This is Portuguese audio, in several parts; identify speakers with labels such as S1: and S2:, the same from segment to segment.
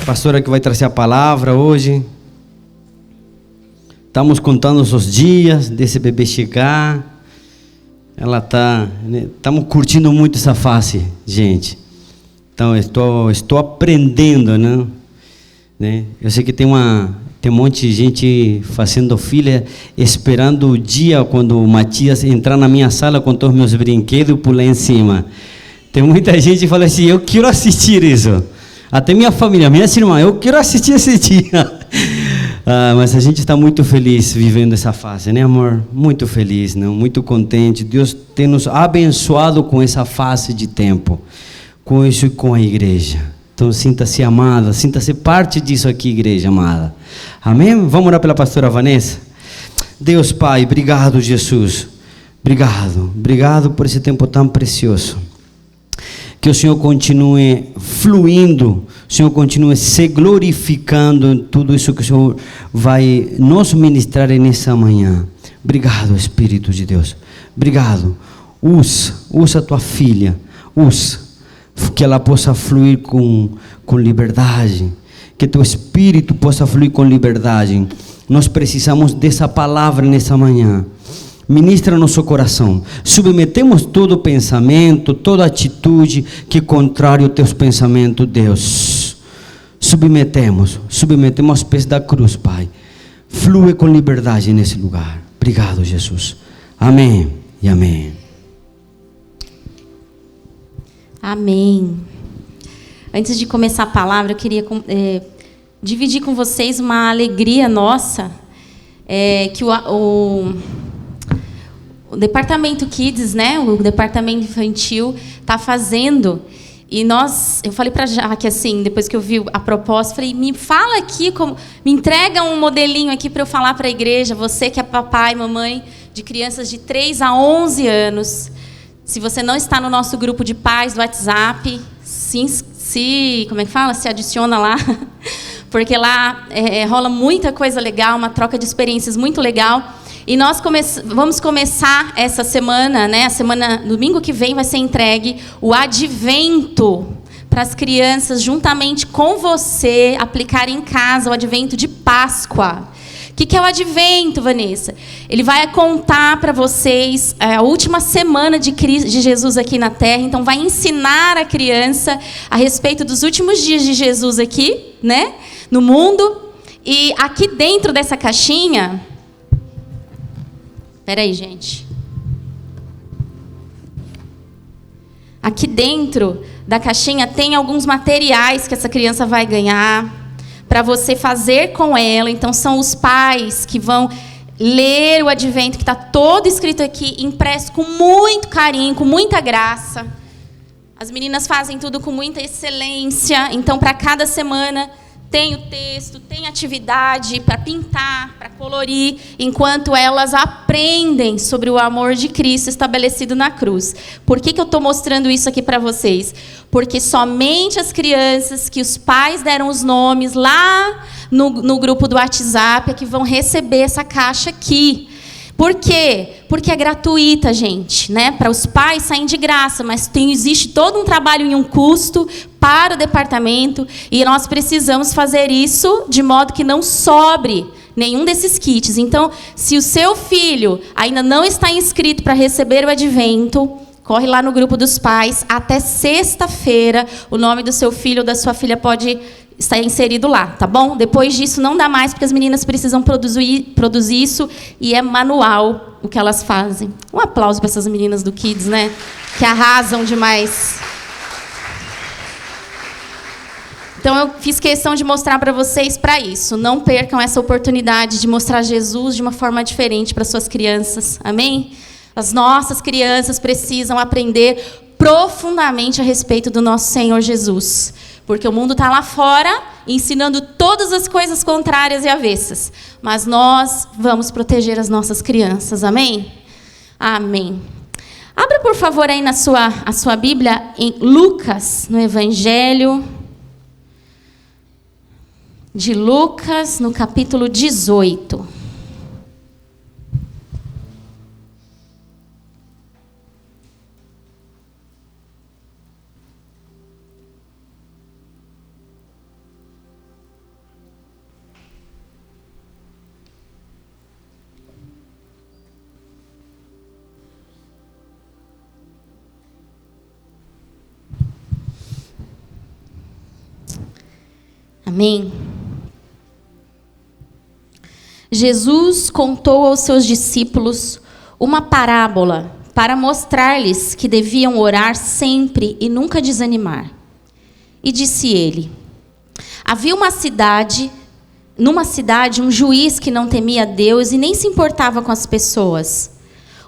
S1: pastora que vai trazer a palavra hoje. Estamos contando os dias desse bebê chegar. Ela está, né? Estamos curtindo muito essa fase, gente. Então, estou aprendendo, né? Eu sei que tem um monte de gente fazendo fila, esperando o dia quando o Matias entrar na minha sala com todos os meus brinquedos e pular em cima. Tem muita gente que fala assim, eu quero assistir isso. Até minha família, minhas irmãs, eu quero assistir esse dia. Mas a gente está muito feliz vivendo essa fase, né, amor? Muito feliz, não? Muito contente. Deus tem nos abençoado com essa fase de tempo, com isso e com a igreja. Então sinta-se amada, sinta-se parte disso aqui, igreja amada. Amém? Vamos orar pela pastora Vanessa? Deus Pai, obrigado, Jesus. Obrigado por esse tempo tão precioso. Que o Senhor continue fluindo, o Senhor continue se glorificando em tudo isso que o Senhor vai nos ministrar nessa manhã. Obrigado, Espírito de Deus. Obrigado. Usa a tua filha. Que ela possa fluir com liberdade. Que teu Espírito possa fluir com liberdade. Nós precisamos dessa palavra nessa manhã. Ministra nosso coração. Submetemos todo pensamento, toda atitude que é contrário aos teus pensamentos, Deus. Submetemos aos pés da cruz, Pai. Flui com liberdade nesse lugar. Obrigado, Jesus. Amém e amém.
S2: Amém. Antes de começar a palavra, eu queria dividir com vocês uma alegria nossa, que o Departamento Kids, né, o Departamento Infantil, está fazendo. E eu falei para a Jaque, assim, depois que eu vi a proposta, falei, me fala aqui, me entrega um modelinho aqui para eu falar para a igreja, você que é papai e mamãe de crianças de 3 a 11 anos. Se você não está no nosso grupo de pais do WhatsApp, como é que fala? Se adiciona lá, porque lá rola muita coisa legal, uma troca de experiências muito legal. E nós vamos começar essa semana, né? Domingo que vem vai ser entregue o advento para as crianças, juntamente com você, aplicar em casa o advento de Páscoa. O que é o advento, Vanessa? Ele vai contar para vocês a última semana de Jesus aqui na Terra. Então, vai ensinar a criança a respeito dos últimos dias de Jesus aqui, né? No mundo. E aqui dentro dessa caixinha... Espera aí, gente. Aqui dentro da caixinha tem alguns materiais que essa criança vai ganhar para você fazer com ela. Então, são os pais que vão ler o advento, que está todo escrito aqui, impresso com muito carinho, com muita graça. As meninas fazem tudo com muita excelência. Então, para cada semana... tem o texto, tem atividade para pintar, para colorir, enquanto elas aprendem sobre o amor de Cristo estabelecido na cruz. Por que eu estou mostrando isso aqui para vocês? Porque somente as crianças que os pais deram os nomes lá no grupo do WhatsApp é que vão receber essa caixa aqui. Por quê? Porque é gratuita, gente, né? Para os pais saem de graça, mas existe todo um trabalho e um custo para o departamento, e nós precisamos fazer isso de modo que não sobre nenhum desses kits. Então, se o seu filho ainda não está inscrito para receber o advento, corre lá no grupo dos pais. Até sexta-feira, o nome do seu filho ou da sua filha pode estar inserido lá, tá bom? Depois disso não dá mais, porque as meninas precisam produzir isso, e é manual o que elas fazem. Um aplauso para essas meninas do Kids, né? Que arrasam demais. Então, eu fiz questão de mostrar para vocês para isso. Não percam essa oportunidade de mostrar Jesus de uma forma diferente para suas crianças. Amém? As nossas crianças precisam aprender profundamente a respeito do nosso Senhor Jesus. Porque o mundo está lá fora, ensinando todas as coisas contrárias e avessas. Mas nós vamos proteger as nossas crianças. Amém? Amém. Abra, por favor, aí a sua Bíblia em Lucas, no Evangelho de Lucas, no capítulo 18. Amém? Jesus contou aos seus discípulos uma parábola para mostrar-lhes que deviam orar sempre e nunca desanimar. E disse ele: havia numa cidade um juiz que não temia Deus e nem se importava com as pessoas.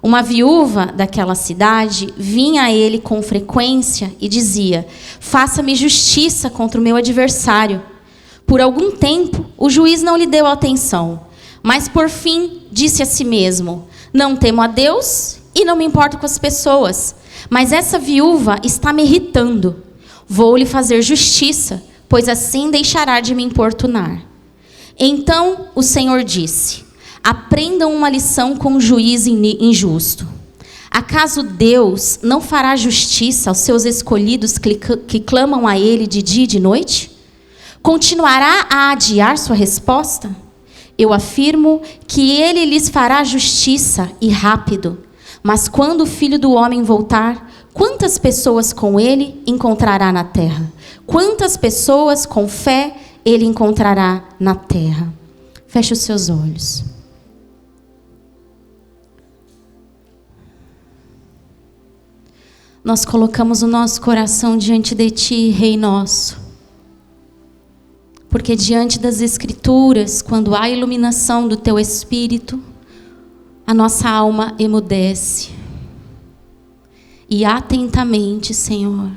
S2: Uma viúva daquela cidade vinha a ele com frequência e dizia: faça-me justiça contra o meu adversário. Por algum tempo, o juiz não lhe deu atenção, mas por fim disse a si mesmo: não temo a Deus e não me importo com as pessoas, mas essa viúva está me irritando. Vou lhe fazer justiça, pois assim deixará de me importunar. Então o Senhor disse: aprendam uma lição com o juiz injusto. Acaso Deus não fará justiça aos seus escolhidos que clamam a Ele de dia e de noite? Continuará a adiar sua resposta? Eu afirmo que Ele lhes fará justiça e rápido. Mas quando o Filho do Homem voltar, quantas pessoas com Ele encontrará na terra? Quantas pessoas com fé Ele encontrará na terra? Feche os seus olhos. Nós colocamos o nosso coração diante de Ti, Rei nosso. Porque diante das Escrituras, quando há iluminação do Teu Espírito, a nossa alma emudece. E atentamente, Senhor,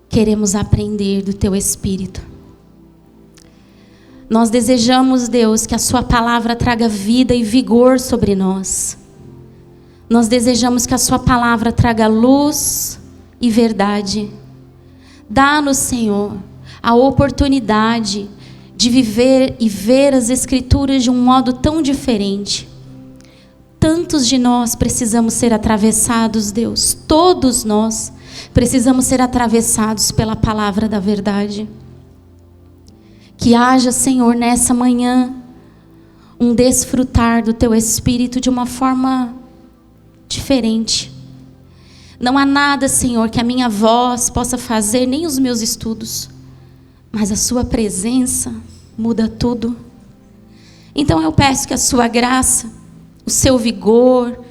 S2: queremos aprender do Teu Espírito. Nós desejamos, Deus, que a Sua palavra traga vida e vigor sobre nós. Nós desejamos que a Sua palavra traga luz e verdade. Dá-nos, Senhor, a oportunidade de viver e ver as Escrituras de um modo tão diferente. Tantos de nós precisamos ser atravessados, Deus. Todos nós precisamos ser atravessados pela palavra da verdade. Que haja, Senhor, nessa manhã, um desfrutar do Teu Espírito de uma forma diferente. Não há nada, Senhor, que a minha voz possa fazer, nem os meus estudos. Mas a Sua presença muda tudo. Então eu peço que a Sua graça, o Seu vigor,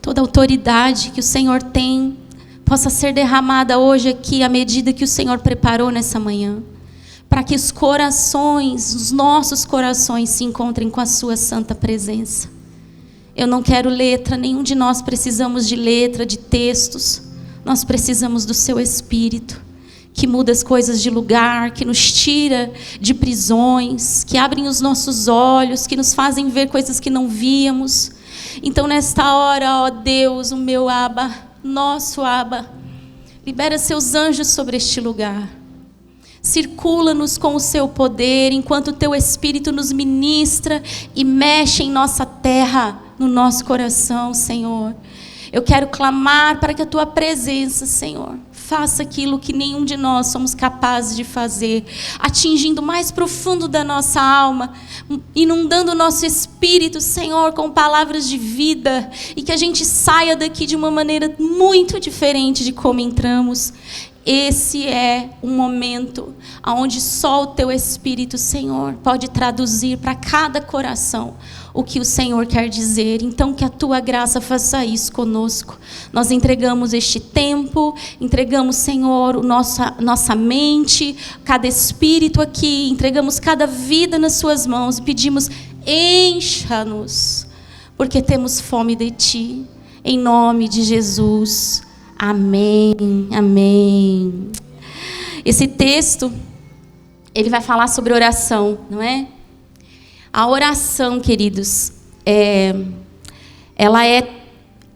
S2: toda a autoridade que o Senhor tem, possa ser derramada hoje aqui, à medida que o Senhor preparou nessa manhã. Para que os corações, os nossos corações se encontrem com a Sua santa presença. Eu não quero letra, nenhum de nós precisamos de letra, de textos. Nós precisamos do Seu Espírito, que muda as coisas de lugar, que nos tira de prisões, que abrem os nossos olhos, que nos fazem ver coisas que não víamos. Então, nesta hora, ó Deus, o meu Abba, nosso Abba, libera Seus anjos sobre este lugar. Circula-nos com o Seu poder, enquanto o Teu Espírito nos ministra e mexe em nossa terra, no nosso coração, Senhor. Eu quero clamar para que a Tua presença, Senhor, faça aquilo que nenhum de nós somos capazes de fazer, atingindo o mais profundo da nossa alma, inundando o nosso espírito, Senhor, com palavras de vida, e que a gente saia daqui de uma maneira muito diferente de como entramos. Esse é um momento onde só o Teu Espírito, Senhor, pode traduzir para cada coração o que o Senhor quer dizer. Então, que a Tua graça faça isso conosco. Nós entregamos este tempo, entregamos, Senhor, nossa mente, cada espírito aqui, entregamos cada vida nas Suas mãos e pedimos: encha-nos, porque temos fome de Ti. Em nome de Jesus. Amém, amém. Esse texto, ele vai falar sobre oração, não é? A oração, queridos, ela é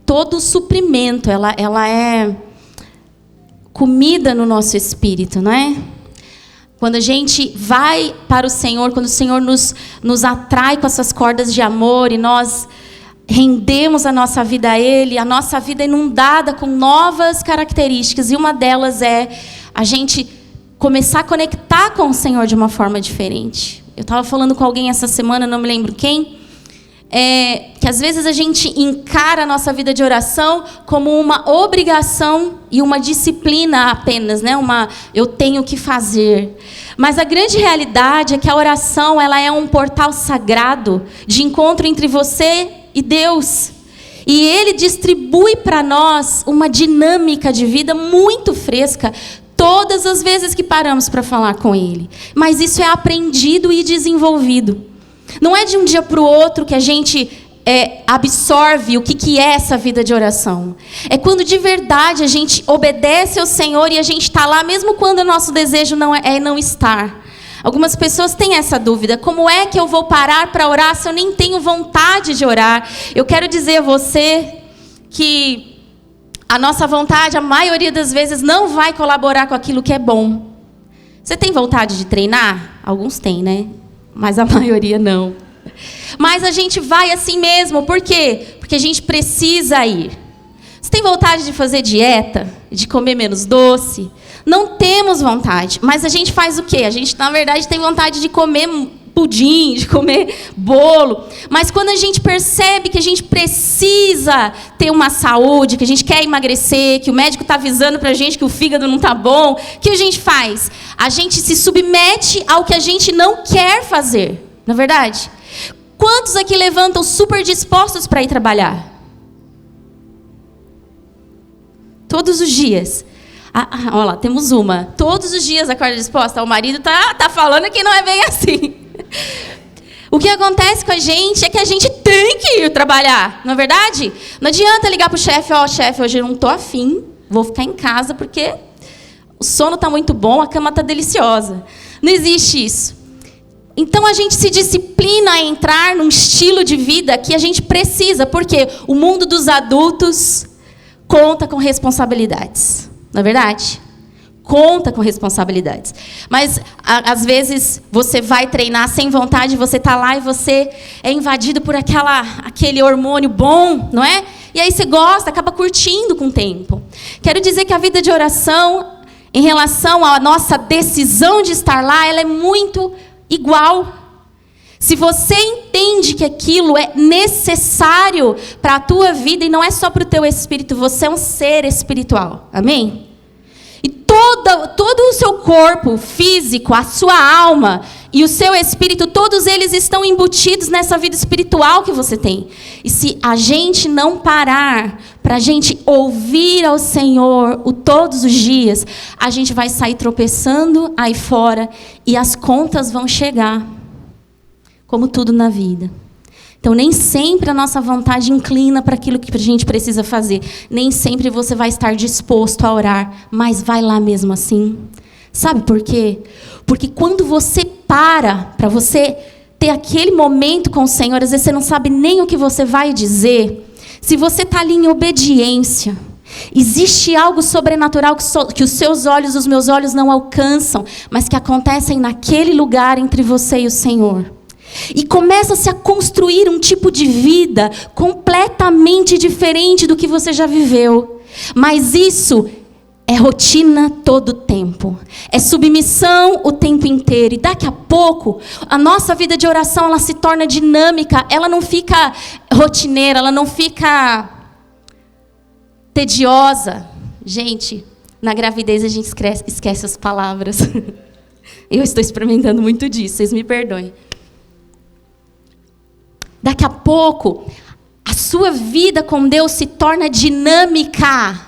S2: todo o suprimento, ela é comida no nosso espírito, não é? Quando a gente vai para o Senhor, quando o Senhor nos atrai com essas cordas de amor e nós rendemos a nossa vida a Ele, a nossa vida é inundada com novas características, e uma delas é a gente começar a conectar com o Senhor de uma forma diferente. Eu estava falando com alguém essa semana, não me lembro quem, que às vezes a gente encara a nossa vida de oração como uma obrigação e uma disciplina apenas, né? Eu tenho que fazer. Mas a grande realidade é que a oração, ela é um portal sagrado de encontro entre você e Deus. E Ele distribui para nós uma dinâmica de vida muito fresca todas as vezes que paramos para falar com Ele. Mas isso é aprendido e desenvolvido. Não é de um dia para o outro que a gente absorve o que é essa vida de oração. É quando de verdade a gente obedece ao Senhor e a gente está lá, mesmo quando o nosso desejo não estar. Algumas pessoas têm essa dúvida: como é que eu vou parar para orar se eu nem tenho vontade de orar? Eu quero dizer a você que a nossa vontade, a maioria das vezes, não vai colaborar com aquilo que é bom. Você tem vontade de treinar? Alguns têm, né? Mas a maioria não. Mas a gente vai assim mesmo. Por quê? Porque a gente precisa ir. Você tem vontade de fazer dieta? De comer menos doce? Não temos vontade. Mas a gente faz o quê? A gente, na verdade, tem vontade de comer pudim, de comer bolo. Mas quando a gente percebe que a gente precisa ter uma saúde, que a gente quer emagrecer, que o médico está avisando para a gente que o fígado não está bom, o que a gente faz? A gente se submete ao que a gente não quer fazer. Não é verdade? Quantos aqui levantam super dispostos para ir trabalhar? Todos os dias. Olha lá, temos uma. Todos os dias acorda disposta. O marido tá falando que não é bem assim. O que acontece com a gente é que a gente tem que ir trabalhar, não é verdade? Não adianta ligar para o chefe: chefe, hoje eu não estou afim, vou ficar em casa porque o sono está muito bom, a cama está deliciosa. Não existe isso. Então a gente se disciplina a entrar num estilo de vida que a gente precisa, porque o mundo dos adultos conta com responsabilidades, não é verdade? Conta com responsabilidades. Mas, às vezes, você vai treinar sem vontade, você está lá e você é invadido por aquele hormônio bom, não é? E aí você gosta, acaba curtindo com o tempo. Quero dizer que a vida de oração, em relação à nossa decisão de estar lá, ela é muito igual. Se você entende que aquilo é necessário para a tua vida e não é só para o teu espírito, você é um ser espiritual. Amém? E todo o seu corpo físico, a sua alma e o seu espírito, todos eles estão embutidos nessa vida espiritual que você tem. E se a gente não parar para a gente ouvir ao Senhor todos os dias, a gente vai sair tropeçando aí fora e as contas vão chegar. Como tudo na vida. Então, nem sempre a nossa vontade inclina para aquilo que a gente precisa fazer. Nem sempre você vai estar disposto a orar, mas vai lá mesmo assim. Sabe por quê? Porque quando você para você ter aquele momento com o Senhor, às vezes você não sabe nem o que você vai dizer. Se você está ali em obediência, existe algo sobrenatural que os seus olhos, os meus olhos não alcançam, mas que acontecem naquele lugar entre você e o Senhor. E começa-se a construir um tipo de vida completamente diferente do que você já viveu. Mas isso é rotina todo o tempo. É submissão o tempo inteiro. E daqui a pouco, a nossa vida de oração ela se torna dinâmica. Ela não fica rotineira, ela não fica tediosa. Gente, na gravidez a gente esquece as palavras. Eu estou experimentando muito disso, vocês me perdoem. Daqui a pouco, a sua vida com Deus se torna dinâmica.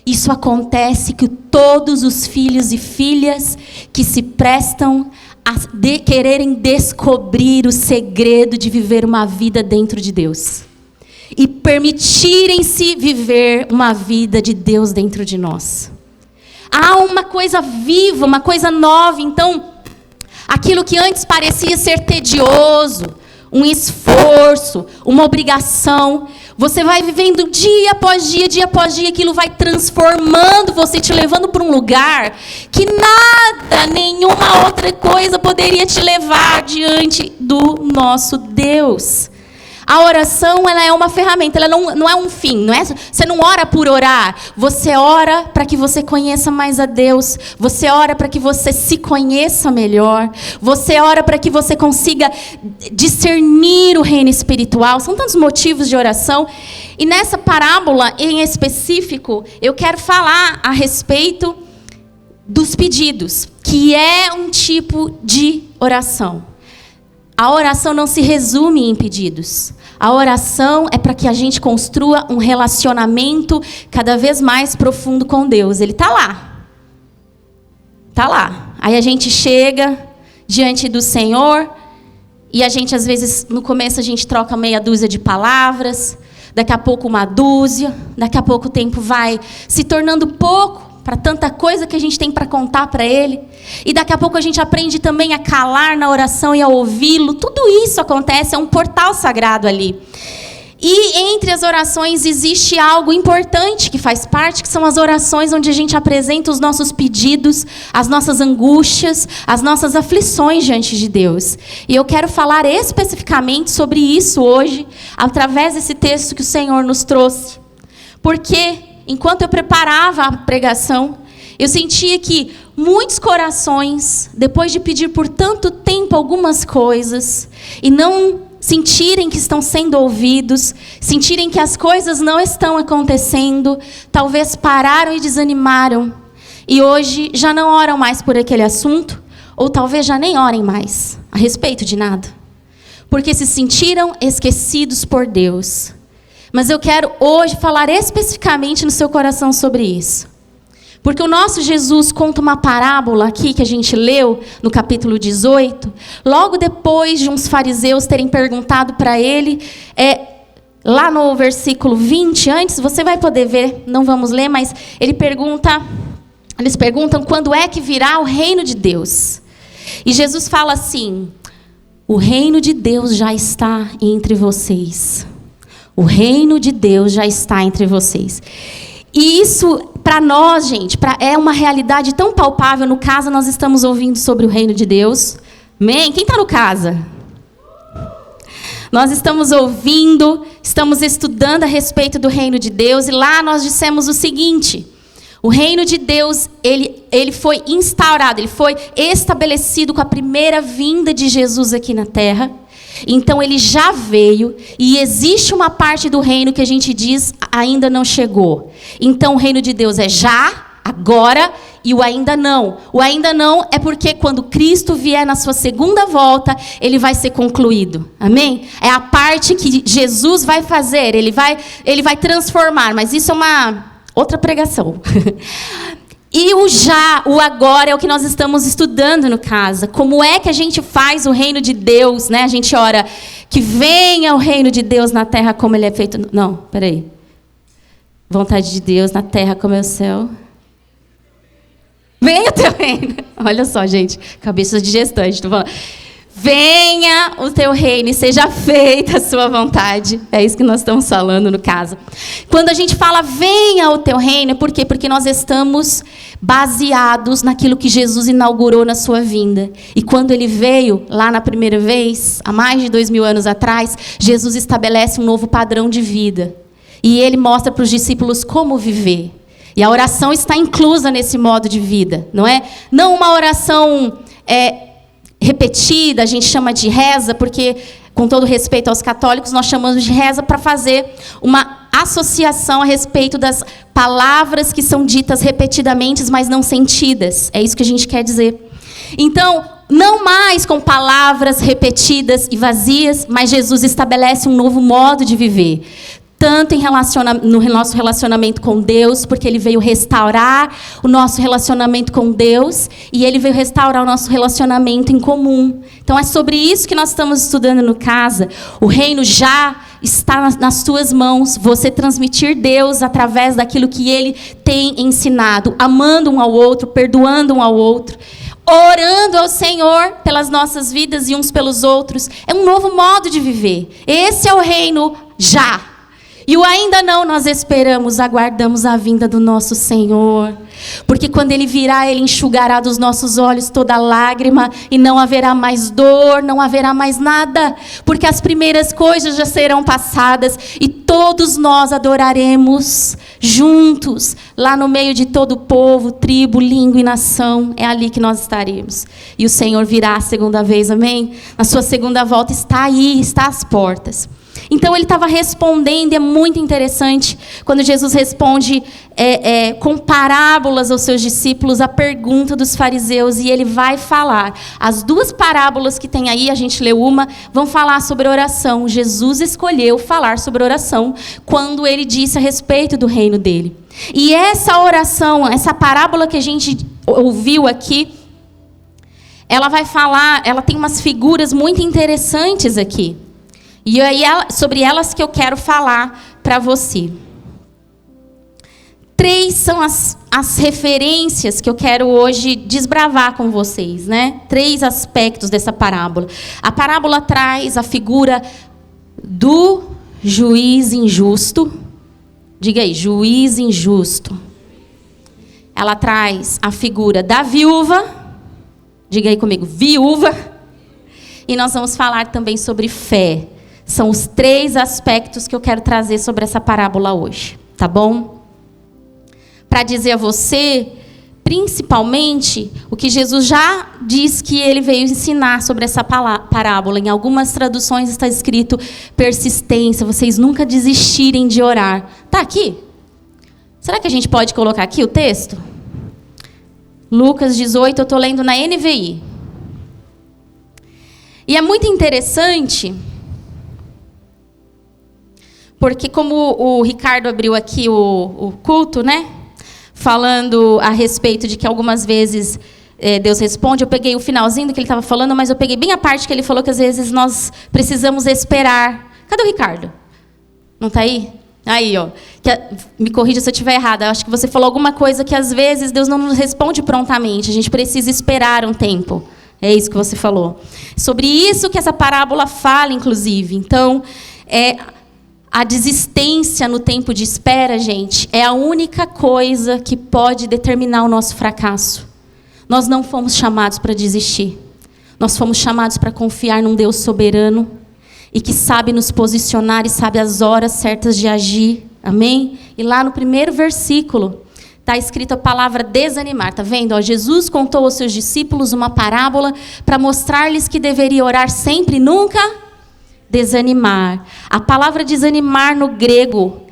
S2: Isso acontece com todos os filhos e filhas que se prestam a quererem descobrir o segredo de viver uma vida dentro de Deus. E permitirem-se viver uma vida de Deus dentro de nós. Há uma coisa viva, uma coisa nova. Então, aquilo que antes parecia ser tedioso, um esforço, uma obrigação, você vai vivendo dia após dia, aquilo vai transformando você, te levando para um lugar que nada, nenhuma outra coisa poderia te levar diante do nosso Deus. A oração, ela é uma ferramenta, ela não é um fim. Não é, você não ora por orar. Você ora para que você conheça mais a Deus. Você ora para que você se conheça melhor. Você ora para que você consiga discernir o reino espiritual. São tantos motivos de oração. E nessa parábola, em específico, eu quero falar a respeito dos pedidos, que é um tipo de oração. A oração não se resume em pedidos. A oração é para que a gente construa um relacionamento cada vez mais profundo com Deus. Ele está lá. Está lá. Aí a gente chega diante do Senhor e a gente, às vezes, no começo a gente troca meia dúzia de palavras, daqui a pouco uma dúzia, daqui a pouco o tempo vai se tornando pouco, para tanta coisa que a gente tem para contar para Ele. E daqui a pouco a gente aprende também a calar na oração e a ouvi-lo. Tudo isso acontece, é um portal sagrado ali. E entre as orações existe algo importante que faz parte, que são as orações onde a gente apresenta os nossos pedidos, as nossas angústias, as nossas aflições diante de Deus. E eu quero falar especificamente sobre isso hoje, através desse texto que o Senhor nos trouxe. Porque enquanto eu preparava a pregação, eu sentia que muitos corações, depois de pedir por tanto tempo algumas coisas, e não sentirem que estão sendo ouvidos, sentirem que as coisas não estão acontecendo, talvez pararam e desanimaram, e hoje já não oram mais por aquele assunto, ou talvez já nem orem mais a respeito de nada, porque se sentiram esquecidos por Deus. Mas eu quero hoje falar especificamente no seu coração sobre isso. Porque o nosso Jesus conta uma parábola aqui que a gente leu no capítulo 18, logo depois de uns fariseus terem perguntado para ele, lá no versículo 20, antes, você vai poder ver, não vamos ler, mas eles perguntam quando é que virá o reino de Deus. E Jesus fala assim: o reino de Deus já está entre vocês. O reino de Deus já está entre vocês. E isso, para nós, gente, é uma realidade tão palpável. No caso, nós estamos ouvindo sobre o reino de Deus. Amém? Quem está no casa? Nós estamos ouvindo, estamos estudando a respeito do reino de Deus. E lá nós dissemos o seguinte: o reino de Deus, ele foi instaurado, ele foi estabelecido com a primeira vinda de Jesus aqui na terra. Então ele já veio e existe uma parte do reino que a gente diz ainda não chegou. Então o reino de Deus é já, agora e o ainda não. O ainda não é porque quando Cristo vier na sua segunda volta, ele vai ser concluído. Amém? É a parte que Jesus vai fazer, ele vai transformar, mas isso é uma outra pregação. E o já, o agora é o que nós estamos estudando no casa. Como é que a gente faz o reino de Deus, né? A gente ora que venha o reino de Deus na terra como ele é feito. Não, peraí. Vontade de Deus na terra como é o céu. Venha o teu reino. Olha só, gente, cabeça de gestante. Tô falando. Venha o teu reino e seja feita a sua vontade. É isso que nós estamos falando no caso. Quando a gente fala venha o teu reino, por quê? Porque nós estamos baseados naquilo que Jesus inaugurou na sua vinda. E quando ele veio, lá na primeira vez, há mais de 2000 anos atrás, Jesus estabelece um novo padrão de vida. E ele mostra para os discípulos como viver. E a oração está inclusa nesse modo de vida, não é? Não uma oração repetida, a gente chama de reza, porque, com todo respeito aos católicos, nós chamamos de reza para fazer uma associação a respeito das palavras que são ditas repetidamente, mas não sentidas. É isso que a gente quer dizer. Então, não mais com palavras repetidas e vazias, mas Jesus estabelece um novo modo de viver. Tanto no nosso relacionamento com Deus, porque ele veio restaurar o nosso relacionamento com Deus, e ele veio restaurar o nosso relacionamento em comum. Então é sobre isso que nós estamos estudando no casa. O reino já está nas tuas mãos, você transmitir Deus através daquilo que ele tem ensinado, amando um ao outro, perdoando um ao outro, orando ao Senhor pelas nossas vidas e uns pelos outros. É um novo modo de viver. Esse é o reino já. E o ainda não, nós esperamos, aguardamos a vinda do nosso Senhor. Porque quando Ele virá, Ele enxugará dos nossos olhos toda lágrima, e não haverá mais dor, não haverá mais nada. Porque as primeiras coisas já serão passadas, e todos nós adoraremos juntos, lá no meio de todo o povo, tribo, língua e nação. É ali que nós estaremos. E o Senhor virá a segunda vez, amém? Na sua segunda volta está aí, está às portas. Então ele estava respondendo, e é muito interessante quando Jesus responde com parábolas aos seus discípulos a pergunta dos fariseus, e ele vai falar. As duas parábolas que tem aí, a gente leu uma, vão falar sobre oração. Jesus escolheu falar sobre oração quando ele disse a respeito do reino dele. E essa oração, essa parábola que a gente ouviu aqui, ela vai falar, ela tem umas figuras muito interessantes aqui. E aí, sobre elas que eu quero falar para você. 3 são as referências que eu quero hoje desbravar com vocês, né? 3 aspectos dessa parábola. A parábola traz a figura do juiz injusto. Diga aí, juiz injusto. Ela traz a figura da viúva. Diga aí comigo, viúva. E nós vamos falar também sobre fé. São os 3 aspectos que eu quero trazer sobre essa parábola hoje, tá bom? Para dizer a você, principalmente, o que Jesus já diz que ele veio ensinar sobre essa parábola. Em algumas traduções está escrito persistência, vocês nunca desistirem de orar. Tá aqui? Será que a gente pode colocar aqui o texto? Lucas 18, eu estou lendo na NVI. E é muito interessante, porque como o Ricardo abriu aqui o culto, né? Falando a respeito de que algumas vezes Deus responde. Eu peguei o finalzinho do que ele estava falando, mas eu peguei bem a parte que ele falou que às vezes nós precisamos esperar. Cadê o Ricardo? Não está aí? Aí, ó. Me corrija se eu estiver errada. Eu acho que você falou alguma coisa que às vezes Deus não nos responde prontamente. A gente precisa esperar um tempo. É isso que você falou. Sobre isso que essa parábola fala, inclusive. Então, a desistência no tempo de espera, gente, é a única coisa que pode determinar o nosso fracasso. Nós não fomos chamados para desistir. Nós fomos chamados para confiar num Deus soberano e que sabe nos posicionar e sabe as horas certas de agir. Amém? E lá no primeiro versículo está escrito a palavra desanimar. Está vendo? Ó, Jesus contou aos seus discípulos uma parábola para mostrar-lhes que deveria orar sempre e nunca desanimar. A palavra desanimar no grego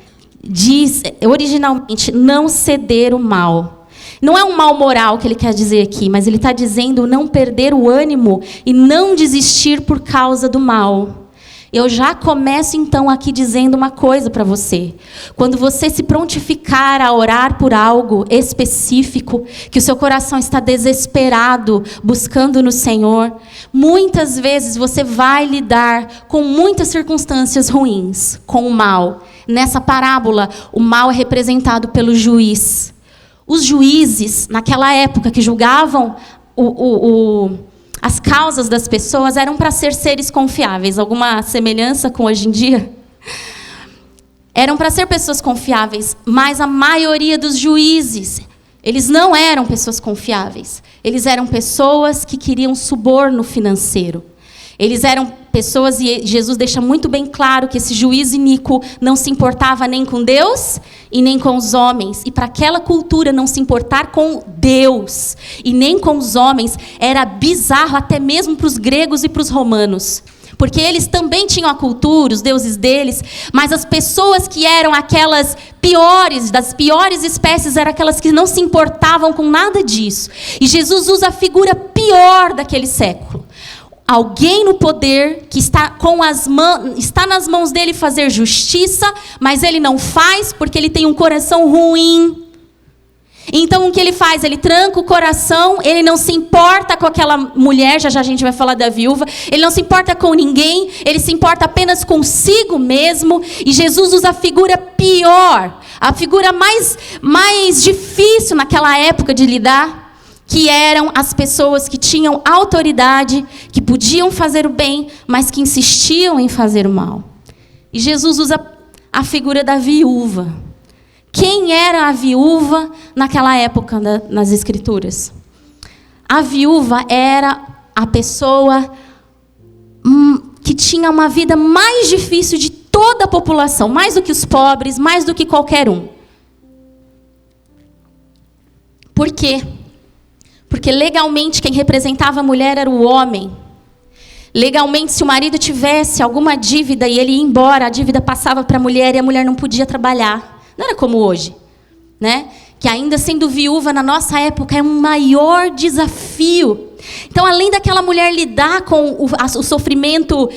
S2: diz originalmente não ceder o mal. Não é um mal moral que ele quer dizer aqui, mas ele está dizendo não perder o ânimo e não desistir por causa do mal. Eu já começo então aqui dizendo uma coisa para você. Quando você se prontificar a orar por algo específico, que o seu coração está desesperado, buscando no Senhor, muitas vezes você vai lidar com muitas circunstâncias ruins, com o mal. Nessa parábola, o mal é representado pelo juiz. Os juízes, naquela época, que julgavam as causas das pessoas, eram para ser seres confiáveis. Alguma semelhança com hoje em dia? Eram para ser pessoas confiáveis, mas a maioria dos juízes, eles não eram pessoas confiáveis. Eles eram pessoas que queriam suborno financeiro. Eles eram pessoas, e Jesus deixa muito bem claro que esse juiz iníquo não se importava nem com Deus e nem com os homens. E para aquela cultura não se importar com Deus e nem com os homens era bizarro até mesmo para os gregos e para os romanos. Porque eles também tinham a cultura, os deuses deles, mas as pessoas que eram aquelas piores, das piores espécies, eram aquelas que não se importavam com nada disso. E Jesus usa a figura pior daquele século. Alguém no poder que está nas mãos dele fazer justiça, mas ele não faz porque ele tem um coração ruim. Então o que ele faz? Ele tranca o coração, ele não se importa com aquela mulher, já a gente vai falar da viúva, ele não se importa com ninguém, ele se importa apenas consigo mesmo, e Jesus usa a figura pior, a figura mais difícil naquela época de lidar, que eram as pessoas que tinham autoridade, que podiam fazer o bem, mas que insistiam em fazer o mal. E Jesus usa a figura da viúva. Quem era a viúva naquela época nas Escrituras? A viúva era a pessoa que tinha uma vida mais difícil de toda a população, mais do que os pobres, mais do que qualquer um. Por quê? Porque legalmente quem representava a mulher era o homem. Legalmente, se o marido tivesse alguma dívida e ele ia embora, a dívida passava para a mulher e a mulher não podia trabalhar. Não era como hoje, né? Que ainda sendo viúva na nossa época é um maior desafio. Então, além daquela mulher lidar com o sofrimento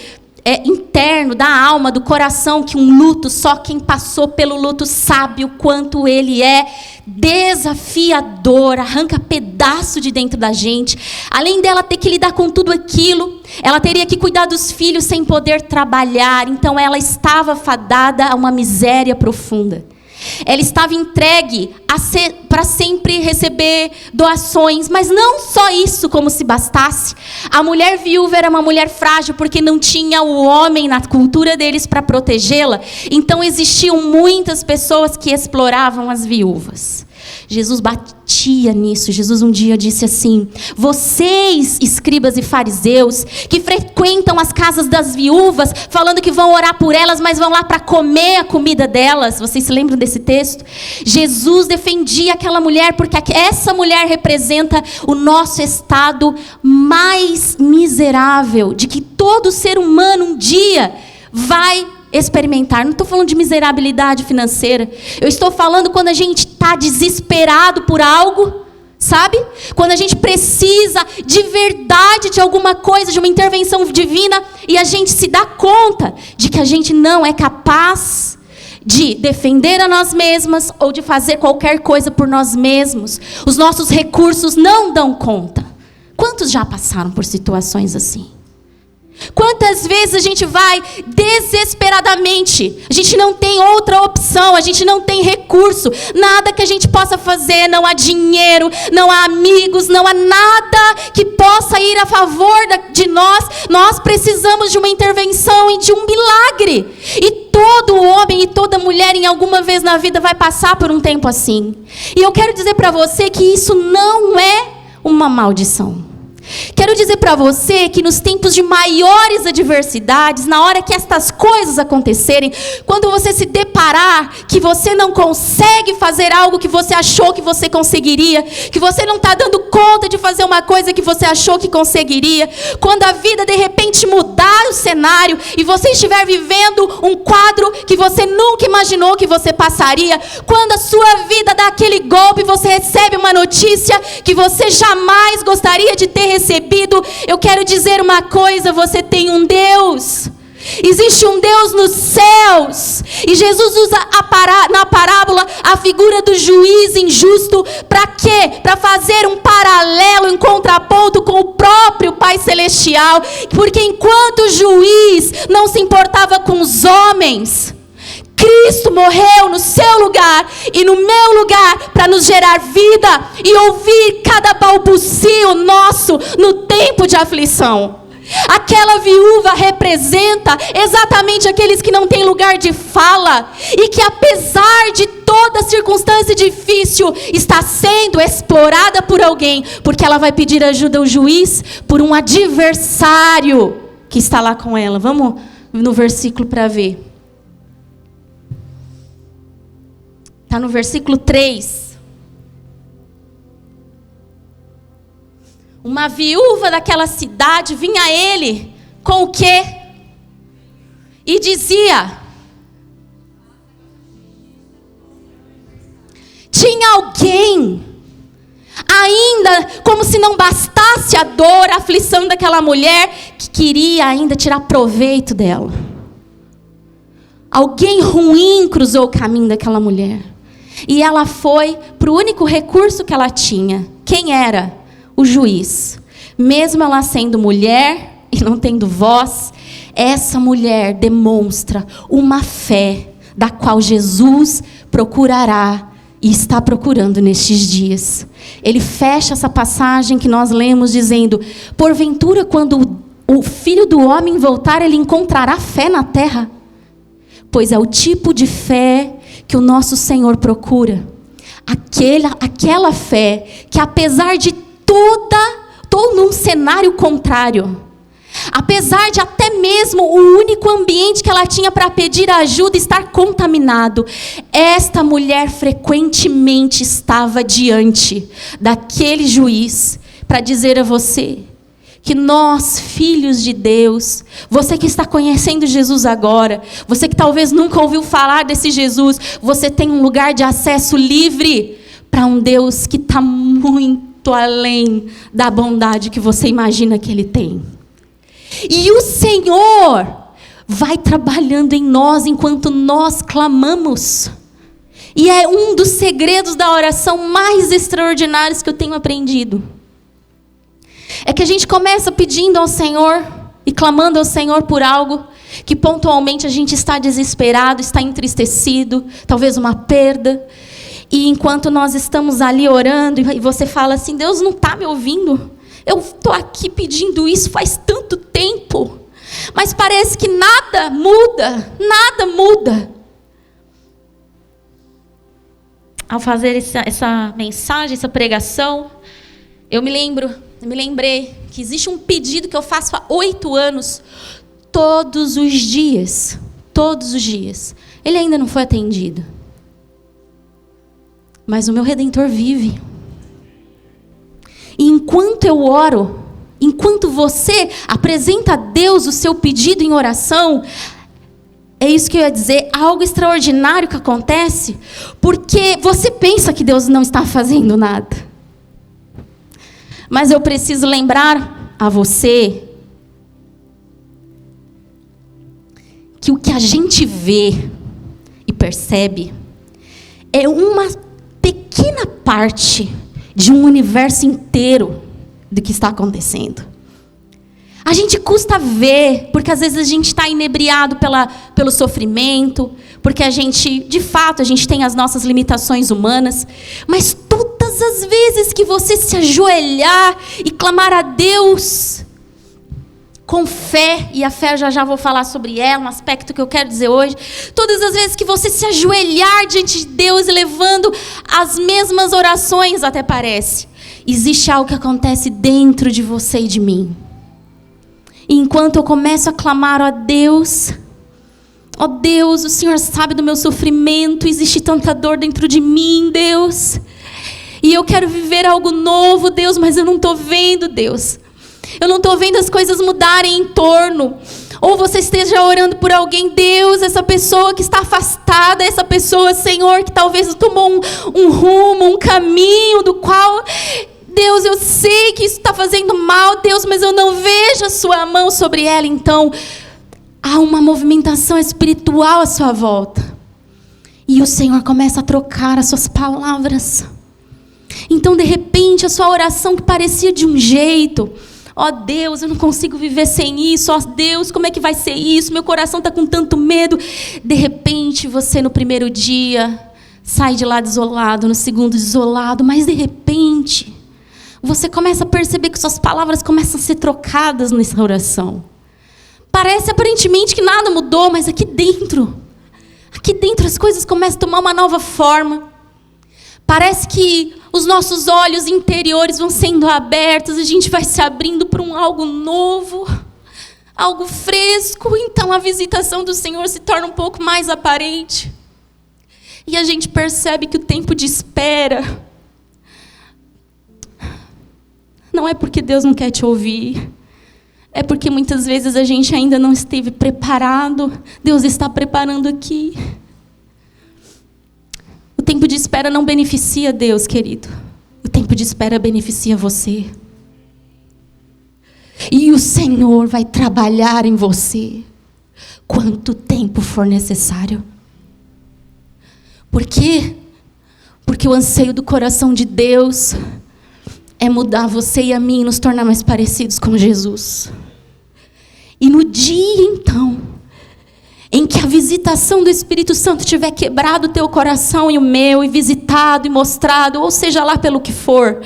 S2: interno, da alma, do coração, que um luto, só quem passou pelo luto sabe o quanto ele é desafiador, arranca pedaço de dentro da gente. Além dela ter que lidar com tudo aquilo, ela teria que cuidar dos filhos sem poder trabalhar. Então, ela estava fadada a uma miséria profunda. Ela estava entregue para sempre receber doações, mas não só isso, como se bastasse. A mulher viúva era uma mulher frágil, porque não tinha o homem na cultura deles para protegê-la. Então existiam muitas pessoas que exploravam as viúvas. Jesus batia nisso. Jesus um dia disse assim: vocês, escribas e fariseus, que frequentam as casas das viúvas, falando que vão orar por elas, mas vão lá para comer a comida delas. Vocês se lembram desse texto? Jesus defendia aquela mulher, porque essa mulher representa o nosso estado mais miserável, de que todo ser humano um dia vai experimentar. Não estou falando de miserabilidade financeira. Eu estou falando quando a gente está desesperado por algo, sabe? Quando a gente precisa de verdade de alguma coisa, de uma intervenção divina, e a gente se dá conta de que a gente não é capaz de defender a nós mesmas ou de fazer qualquer coisa por nós mesmos. Os nossos recursos não dão conta. Quantos já passaram por situações assim? Quantas vezes a gente vai desesperadamente, a gente não tem outra opção, a gente não tem recurso, nada que a gente possa fazer, não há dinheiro, não há amigos, não há nada que possa ir a favor de nós. Nós precisamos de uma intervenção e de um milagre. E todo homem e toda mulher em alguma vez na vida vai passar por um tempo assim. E eu quero dizer para você que isso não é uma maldição. Quero dizer para você que nos tempos de maiores adversidades, na hora que estas coisas acontecerem, quando você se deparar que você não consegue fazer algo que você achou que você conseguiria, que você não está dando conta de fazer uma coisa que você achou que conseguiria, quando a vida de repente mudar o cenário e você estiver vivendo um quadro que você nunca imaginou que você passaria, quando a sua vida dá aquele golpe, você recebe uma notícia que você jamais gostaria de ter recebido, eu quero dizer uma coisa: você tem um Deus. Existe um Deus nos céus. E Jesus usa na parábola a figura do juiz injusto. Para quê? Para fazer um paralelo, um contraponto com o próprio Pai Celestial. Porque enquanto o juiz não se importava com os homens, Cristo morreu no seu lugar e no meu lugar para nos gerar vida e ouvir cada balbucio nosso no tempo de aflição. Aquela viúva representa exatamente aqueles que não têm lugar de fala e que, apesar de toda circunstância difícil, está sendo explorada por alguém, porque ela vai pedir ajuda ao juiz por um adversário que está lá com ela. Vamos no versículo para ver. Está no versículo 3. Uma viúva daquela cidade vinha a ele com o quê? E dizia: tinha alguém, ainda como se não bastasse a dor, a aflição daquela mulher, que queria ainda tirar proveito dela. Alguém ruim cruzou o caminho daquela mulher. E ela foi para o único recurso que ela tinha. Quem era? O juiz. Mesmo ela sendo mulher e não tendo voz, essa mulher demonstra uma fé da qual Jesus procurará e está procurando nestes dias. Ele fecha essa passagem que nós lemos dizendo: porventura, quando o Filho do Homem voltar, ele encontrará fé na terra? pois é o tipo de fé que o nosso Senhor procura. Aquela fé que, apesar de todo num cenário contrário, apesar de até mesmo o único ambiente que ela tinha para pedir ajuda estar contaminado, esta mulher frequentemente estava diante daquele juiz para dizer a você que nós, filhos de Deus, você que está conhecendo Jesus agora, você que talvez nunca ouviu falar desse Jesus, você tem um lugar de acesso livre para um Deus que está muito além da bondade que você imagina que Ele tem. E o Senhor vai trabalhando em nós enquanto nós clamamos. E é um dos segredos da oração mais extraordinários que eu tenho aprendido. É que a gente começa pedindo ao Senhor e clamando ao Senhor por algo que pontualmente a gente está desesperado, está entristecido, talvez uma perda. E enquanto nós estamos ali orando e você fala assim, Deus não está me ouvindo. Eu estou aqui pedindo isso faz tanto tempo, mas parece que nada muda, nada muda. Ao fazer essa mensagem, essa pregação, eu me lembrei que existe um pedido que eu faço há 8 anos, todos os dias, ele ainda não foi atendido. Mas o meu Redentor vive. E enquanto eu oro, enquanto você apresenta a Deus o seu pedido em oração, é isso que eu ia dizer, algo extraordinário que acontece, porque você pensa que Deus não está fazendo nada. Mas eu preciso lembrar a você que o que a gente vê e percebe é uma pequena parte de um universo inteiro do que está acontecendo. A gente custa ver, porque às vezes a gente está inebriado pelo sofrimento, porque a gente, de fato, a gente tem as nossas limitações humanas, mas todas as vezes que você se ajoelhar e clamar a Deus com fé, e a fé já vou falar sobre ela, um aspecto que eu quero dizer hoje, todas as vezes que você se ajoelhar diante de Deus, levando as mesmas orações, até parece, existe algo que acontece dentro de você e de mim. E enquanto eu começo a clamar a Deus, ó Deus, o Senhor sabe do meu sofrimento, existe tanta dor dentro de mim, Deus, e eu quero viver algo novo, Deus, mas eu não estou vendo, Deus. Eu não estou vendo as coisas mudarem em torno. Ou você esteja orando por alguém, Deus, essa pessoa que está afastada, essa pessoa, Senhor, que talvez tomou um rumo, um caminho do qual, Deus, eu sei que isso está fazendo mal, Deus, mas eu não vejo a sua mão sobre ela. Então, há uma movimentação espiritual à sua volta. E o Senhor começa a trocar as suas palavras. Então, de repente, a sua oração que parecia de um jeito... Ó Deus, eu não consigo viver sem isso. Ó Deus, como é que vai ser isso? Meu coração está com tanto medo. De repente, você no primeiro dia sai de lá desolado, no segundo desolado. Mas de repente, você começa a perceber que suas palavras começam a ser trocadas nessa oração. Parece aparentemente que nada mudou, mas aqui dentro as coisas começam a tomar uma nova forma. Parece que os nossos olhos interiores vão sendo abertos, a gente vai se abrindo para algo novo, algo fresco. Então a visitação do Senhor se torna um pouco mais aparente. E a gente percebe que o tempo de espera não é porque Deus não quer te ouvir, é porque muitas vezes a gente ainda não esteve preparado. Deus está preparando aqui. O tempo de espera não beneficia Deus, querido. O tempo de espera beneficia você. E o Senhor vai trabalhar em você quanto tempo for necessário. Por quê? Porque o anseio do coração de Deus é mudar você e a mim e nos tornar mais parecidos com Jesus. E no dia, então, em que a visitação do Espírito Santo tiver quebrado o teu coração e o meu, e visitado e mostrado, ou seja lá pelo que for,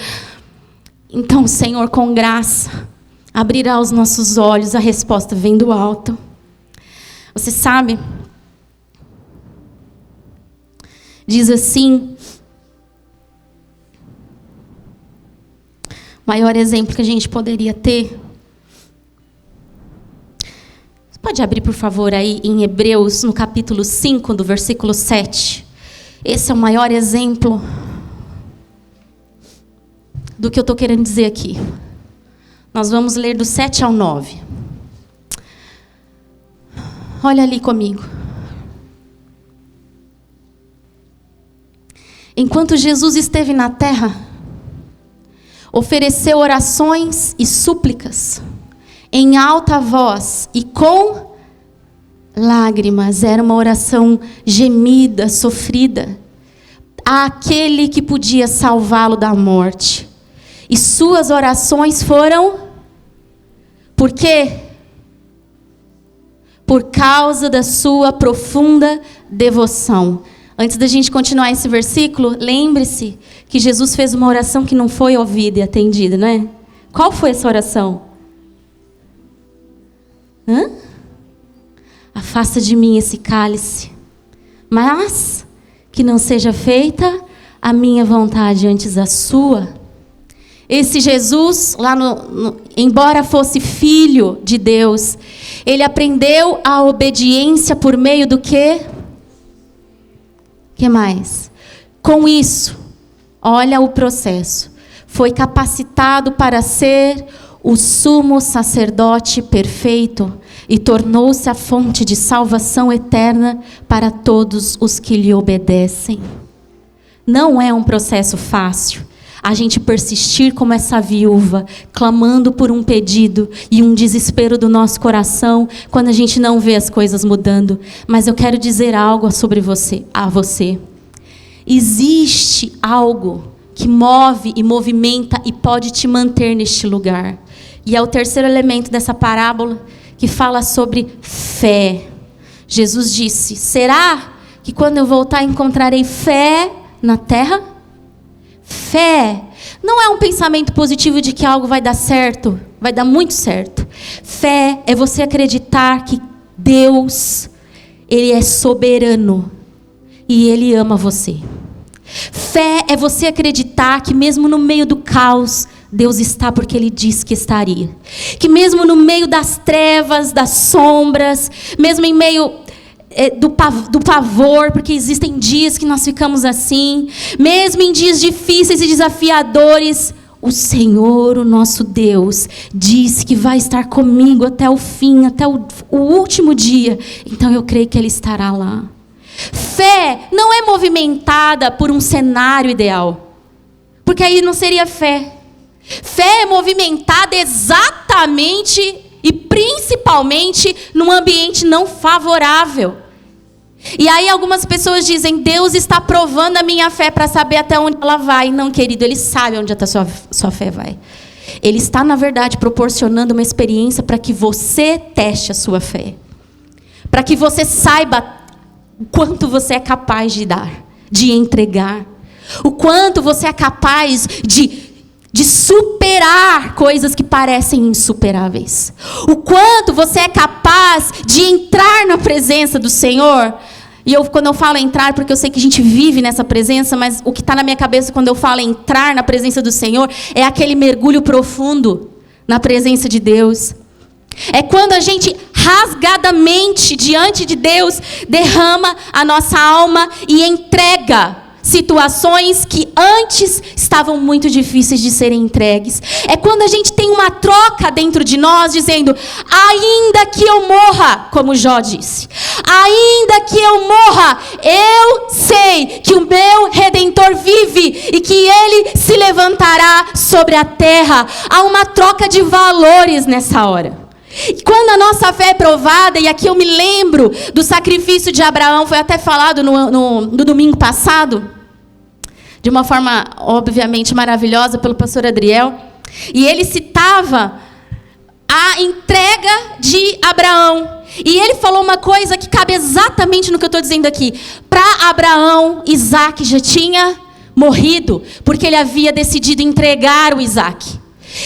S2: então o Senhor, com graça, abrirá os nossos olhos, a resposta vem do alto. Você sabe, Diz assim: o maior exemplo que a gente poderia ter. Você pode abrir, por favor, aí em Hebreus, no capítulo 5, do versículo 7. Esse é o maior exemplo do que eu estou querendo dizer aqui. Nós vamos ler do 7 ao 9. Olha ali comigo. Enquanto Jesus esteve na terra, ofereceu orações e súplicas em alta voz e com lágrimas. Era uma oração gemida, sofrida, àquele que podia salvá-lo da morte. E suas orações foram... Por quê? Por causa da sua profunda devoção. Antes da gente continuar esse versículo, lembre-se que Jesus fez uma oração que não foi ouvida e atendida, não é? Qual foi essa oração? Afasta de mim esse cálice, mas que não seja feita a minha vontade, antes a sua. Esse Jesus, embora fosse filho de Deus, ele aprendeu a obediência por meio do quê? Que mais? Com isso, olha o processo. Foi capacitado para ser o sumo sacerdote perfeito e tornou-se a fonte de salvação eterna para todos os que lhe obedecem. Não é um processo fácil a gente persistir como essa viúva, clamando por um pedido e um desespero do nosso coração, quando a gente não vê as coisas mudando. Mas eu quero dizer algo sobre você, a você. Existe algo que move e movimenta e pode te manter neste lugar. E é o terceiro elemento dessa parábola, que fala sobre fé. Jesus disse: será que quando eu voltar encontrarei fé na terra? Fé não é um pensamento positivo de que algo vai dar certo, vai dar muito certo. Fé é você acreditar que Deus, Ele é soberano e Ele ama você. Fé é você acreditar que mesmo no meio do caos, Deus está porque Ele disse que estaria. Que mesmo no meio das trevas, das sombras, mesmo em meio do pavor, porque existem dias que nós ficamos assim, mesmo em dias difíceis e desafiadores, o Senhor, o nosso Deus, disse que vai estar comigo até o fim, até o último dia. Então eu creio que Ele estará lá. Fé não é movimentada por um cenário ideal, porque aí não seria fé. Fé é movimentada exatamente e principalmente num ambiente não favorável. E aí algumas pessoas dizem: Deus está provando a minha fé para saber até onde ela vai. Não, querido, Ele sabe onde a sua fé vai. Ele está, na verdade, proporcionando uma experiência para que você teste a sua fé. Para que você saiba o quanto você é capaz de dar, de entregar. O quanto você é capaz de superar coisas que parecem insuperáveis. O quanto você é capaz de entrar na presença do Senhor. E quando eu falo entrar, porque eu sei que a gente vive nessa presença, mas o que está na minha cabeça quando eu falo entrar na presença do Senhor é aquele mergulho profundo na presença de Deus. É quando a gente rasgadamente diante de Deus derrama a nossa alma e entrega situações que antes estavam muito difíceis de serem entregues. É quando a gente tem uma troca dentro de nós, dizendo: ainda que eu morra, como Jó disse, ainda que eu morra, eu sei que o meu Redentor vive e que Ele se levantará sobre a terra. Há uma troca de valores nessa hora. E quando a nossa fé é provada, e aqui eu me lembro do sacrifício de Abraão, foi até falado no domingo passado, de uma forma obviamente maravilhosa pelo pastor Adriel, e ele citava a entrega de Abraão, e ele falou uma coisa que cabe exatamente no que eu estou dizendo aqui. Para Abraão, Isaac já tinha morrido, porque ele havia decidido entregar o Isaac.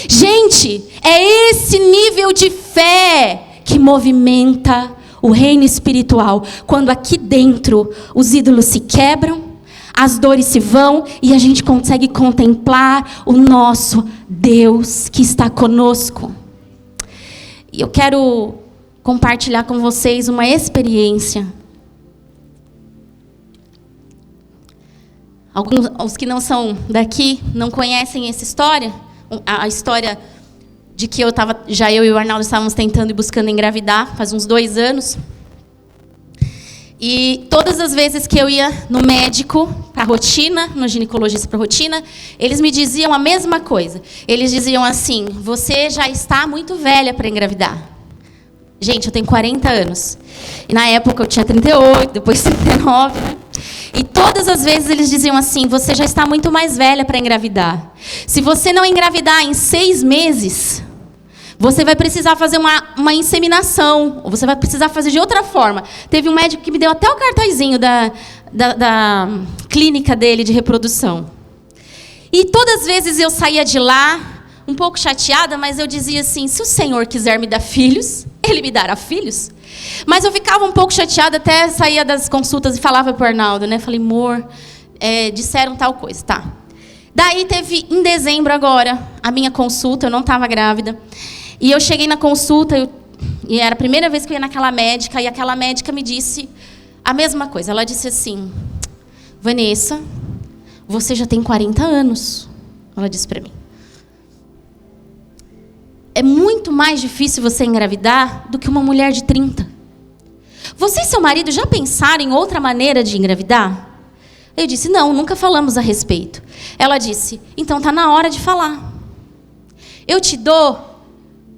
S2: Gente, é esse nível de fé que movimenta o reino espiritual. Quando aqui dentro os ídolos se quebram, as dores se vão e a gente consegue contemplar o nosso Deus que está conosco. E eu quero compartilhar com vocês uma experiência. Alguns, os que não são daqui, não conhecem essa história. A história de que eu e o Arnaldo estávamos tentando e buscando engravidar, faz uns 2 anos. E todas as vezes que eu ia no médico, para rotina, no ginecologista para rotina, eles me diziam a mesma coisa. Eles diziam assim: você já está muito velha para engravidar. Gente, eu tenho 40 anos. E na época eu tinha 38, depois 39, né? E todas as vezes eles diziam assim: você já está muito mais velha para engravidar. Se você não engravidar em 6 meses, você vai precisar fazer uma inseminação, ou você vai precisar fazer de outra forma. Teve um médico que me deu até o cartazinho da clínica dele de reprodução. E todas as vezes eu saía de lá, um pouco chateada, mas eu dizia assim: se o Senhor quiser me dar filhos, Ele me dará filhos. Mas eu ficava um pouco chateada, até saía das consultas e falava para o Arnaldo, né? Falei: amor, disseram tal coisa, tá. Daí teve, em dezembro agora, a minha consulta, eu não estava grávida. E eu cheguei na consulta, e era a primeira vez que eu ia naquela médica, e aquela médica me disse a mesma coisa. Ela disse assim: Vanessa, você já tem 40 anos. Ela disse para mim: é muito mais difícil você engravidar do que uma mulher de 30. Você e seu marido já pensaram em outra maneira de engravidar? Eu disse: não, nunca falamos a respeito. Ela disse: então está na hora de falar. Eu te dou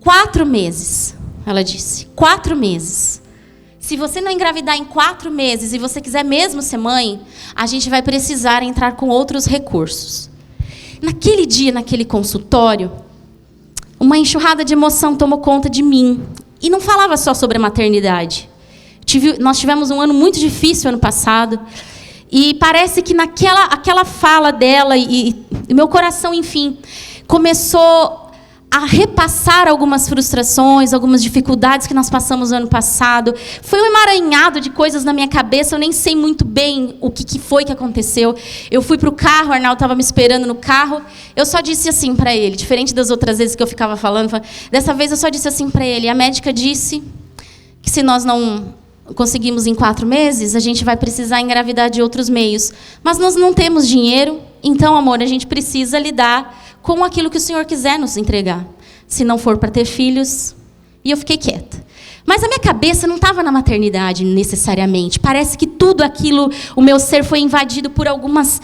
S2: 4 meses. Ela disse: 4 meses. Se você não engravidar em 4 meses e você quiser mesmo ser mãe, a gente vai precisar entrar com outros recursos. Naquele dia, naquele consultório, uma enxurrada de emoção tomou conta de mim. E não falava só sobre a maternidade. Nós tivemos um ano muito difícil ano passado. E parece que aquela fala dela e meu coração, enfim, começou a repassar algumas frustrações, algumas dificuldades que nós passamos no ano passado. Foi um emaranhado de coisas na minha cabeça, eu nem sei muito bem o que foi que aconteceu. Eu fui para o carro, o Arnaldo estava me esperando no carro, eu só disse assim para ele, diferente das outras vezes que eu ficava falando, dessa vez eu só disse assim para ele: a médica disse que se nós não conseguimos em 4 meses, a gente vai precisar engravidar de outros meios. Mas nós não temos dinheiro, então, amor, a gente precisa lidar com aquilo que o Senhor quiser nos entregar. Se não for para ter filhos. E eu fiquei quieta. Mas a minha cabeça não estava na maternidade necessariamente. Parece que tudo aquilo, o meu ser foi invadido por algumas,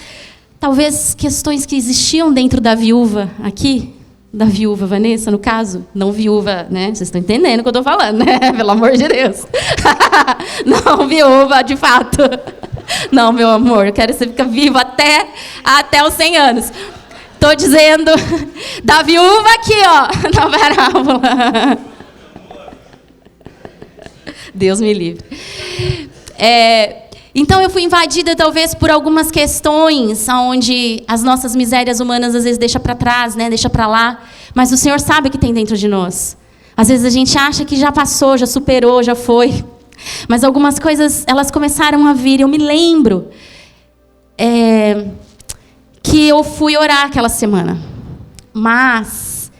S2: talvez, questões que existiam dentro da viúva aqui. Da viúva Vanessa, no caso. Não viúva, né? Vocês estão entendendo o que eu estou falando, né? Pelo amor de Deus. Não viúva, de fato. Não, meu amor, eu quero que você fique vivo até os 100 anos. Estou dizendo da viúva aqui, ó, na parábola. Deus me livre. Então eu fui invadida talvez por algumas questões onde as nossas misérias humanas às vezes deixa para trás, né? Deixa para lá, mas o Senhor sabe o que tem dentro de nós. Às vezes a gente acha que já passou, já superou, já foi, mas algumas coisas elas começaram a vir. Eu me lembro que eu fui orar aquela semana, mas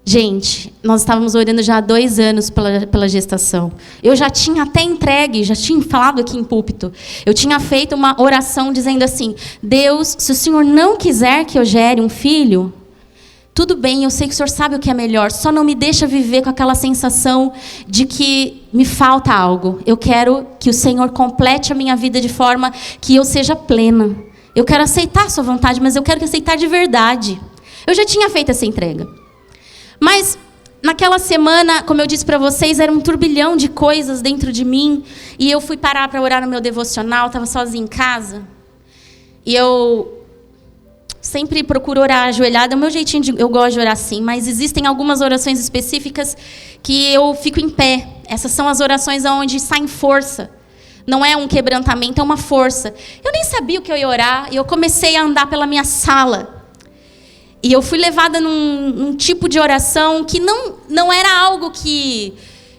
S2: gente, nós estávamos orando já há 2 anos pela gestação. Eu já tinha até entregue, já tinha falado aqui em púlpito. Eu tinha feito uma oração dizendo assim: Deus, se o Senhor não quiser que eu gere um filho, tudo bem, eu sei que o Senhor sabe o que é melhor, só não me deixa viver com aquela sensação de que me falta algo. Eu quero que o Senhor complete a minha vida de forma que eu seja plena. Eu quero aceitar a sua vontade, mas eu quero aceitar de verdade. Eu já tinha feito essa entrega. Mas, naquela semana, como eu disse para vocês, era um turbilhão de coisas dentro de mim. E eu fui parar para orar no meu devocional, estava sozinha em casa. E eu sempre procuro orar ajoelhada. É o meu jeitinho, eu gosto de orar assim. Mas existem algumas orações específicas que eu fico em pé. Essas são as orações onde sai força. Não é um quebrantamento, é uma força. Eu nem sabia o que eu ia orar. E eu comecei a andar pela minha sala. E eu fui levada num tipo de oração que não era algo que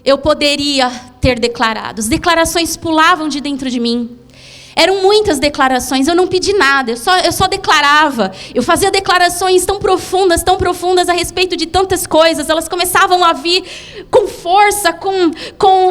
S2: eu poderia ter declarado. As declarações pulavam de dentro de mim. Eram muitas declarações, eu não pedi nada, eu só declarava. Eu fazia declarações tão profundas a respeito de tantas coisas. Elas começavam a vir com força, com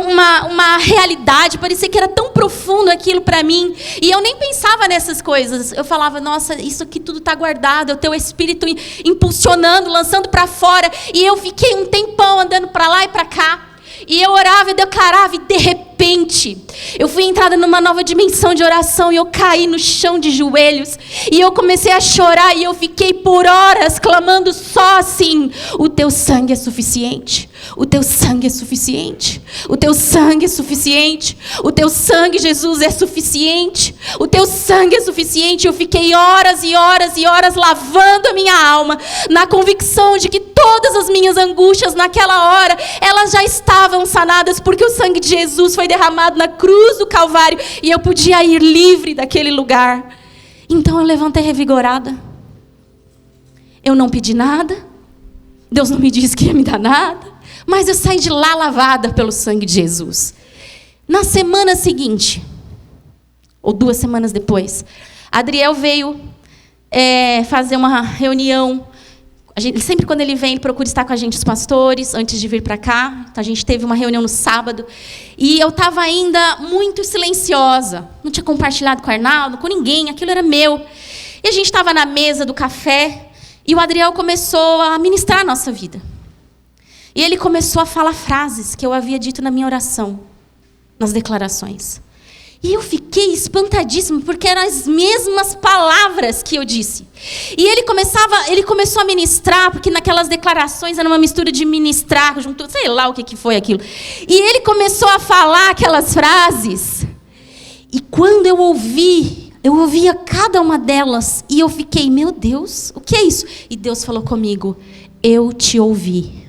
S2: uma realidade. Parecia que era tão profundo aquilo para mim. E eu nem pensava nessas coisas. Eu falava, nossa, isso aqui tudo está guardado. É o teu Espírito impulsionando, lançando para fora. E eu fiquei um tempão andando para lá e para cá. E eu orava e declarava, e de repente, eu fui entrada numa nova dimensão de oração, e eu caí no chão de joelhos, e eu comecei a chorar, e eu fiquei por horas clamando só assim: o teu sangue é suficiente, o teu sangue é suficiente, o teu sangue é suficiente, o teu sangue, Jesus, é suficiente, o teu sangue é suficiente. Eu fiquei horas e horas e horas lavando a minha alma, na convicção de que todas as minhas angústias naquela hora, elas já estavam sanadas, porque o sangue de Jesus foi derramado na cruz do Calvário, e eu podia ir livre daquele lugar. Então eu levantei revigorada. Eu não pedi nada, Deus não me disse que ia me dar nada, mas eu saí de lá lavada pelo sangue de Jesus. Na semana seguinte, ou 2 semanas depois, Adriel veio fazer uma reunião. Sempre quando ele vem, ele procura estar com a gente, os pastores, antes de vir para cá. Então, a gente teve uma reunião no sábado. E eu estava ainda muito silenciosa. Não tinha compartilhado com o Arnaldo, com ninguém. Aquilo era meu. E a gente estava na mesa do café. E o Adriel começou a ministrar a nossa vida. E ele começou a falar frases que eu havia dito na minha oração, nas declarações. E eu fiquei espantadíssima, porque eram as mesmas palavras que eu disse. E ele começou a ministrar, porque naquelas declarações era uma mistura de ministrar, junto, sei lá o que foi aquilo. E ele começou a falar aquelas frases. E quando eu ouvia cada uma delas, e eu fiquei, meu Deus, o que é isso? E Deus falou comigo, eu te ouvi.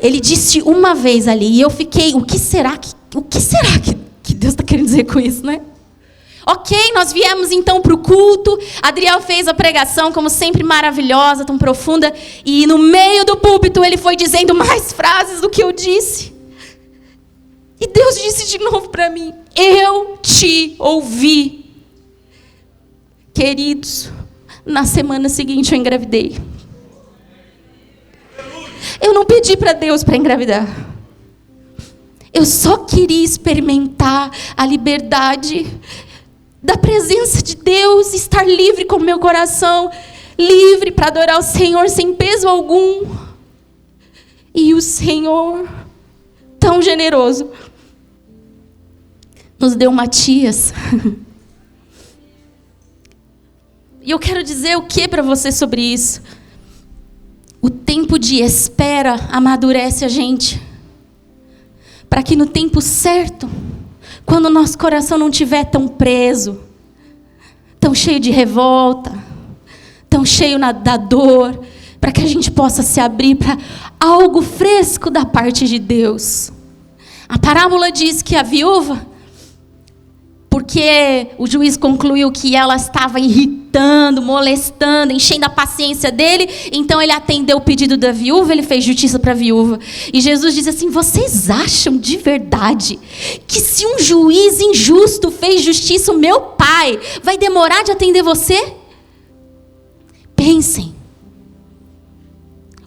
S2: Ele disse uma vez ali, e eu fiquei, o que será que Deus está querendo dizer com isso, né? Ok, nós viemos então para o culto. Adriel fez a pregação, como sempre, maravilhosa, tão profunda. E no meio do púlpito ele foi dizendo mais frases do que eu disse. E Deus disse de novo para mim, eu te ouvi. Queridos, na semana seguinte eu engravidei. Eu não pedi para Deus para engravidar. Eu só queria experimentar a liberdade da presença de Deus, estar livre com o meu coração, livre para adorar o Senhor sem peso algum. E o Senhor, tão generoso, nos deu Matias. E eu quero dizer o que para você sobre isso? O tempo de espera amadurece a gente, para que no tempo certo, quando o nosso coração não estiver tão preso, tão cheio de revolta, tão cheio da dor, para que a gente possa se abrir para algo fresco da parte de Deus. A parábola diz que a viúva, porque o juiz concluiu que ela estava irritando, molestando, enchendo a paciência dele, então ele atendeu o pedido da viúva, ele fez justiça para a viúva. E Jesus diz assim, vocês acham de verdade que se um juiz injusto fez justiça, o meu pai vai demorar de atender você? Pensem,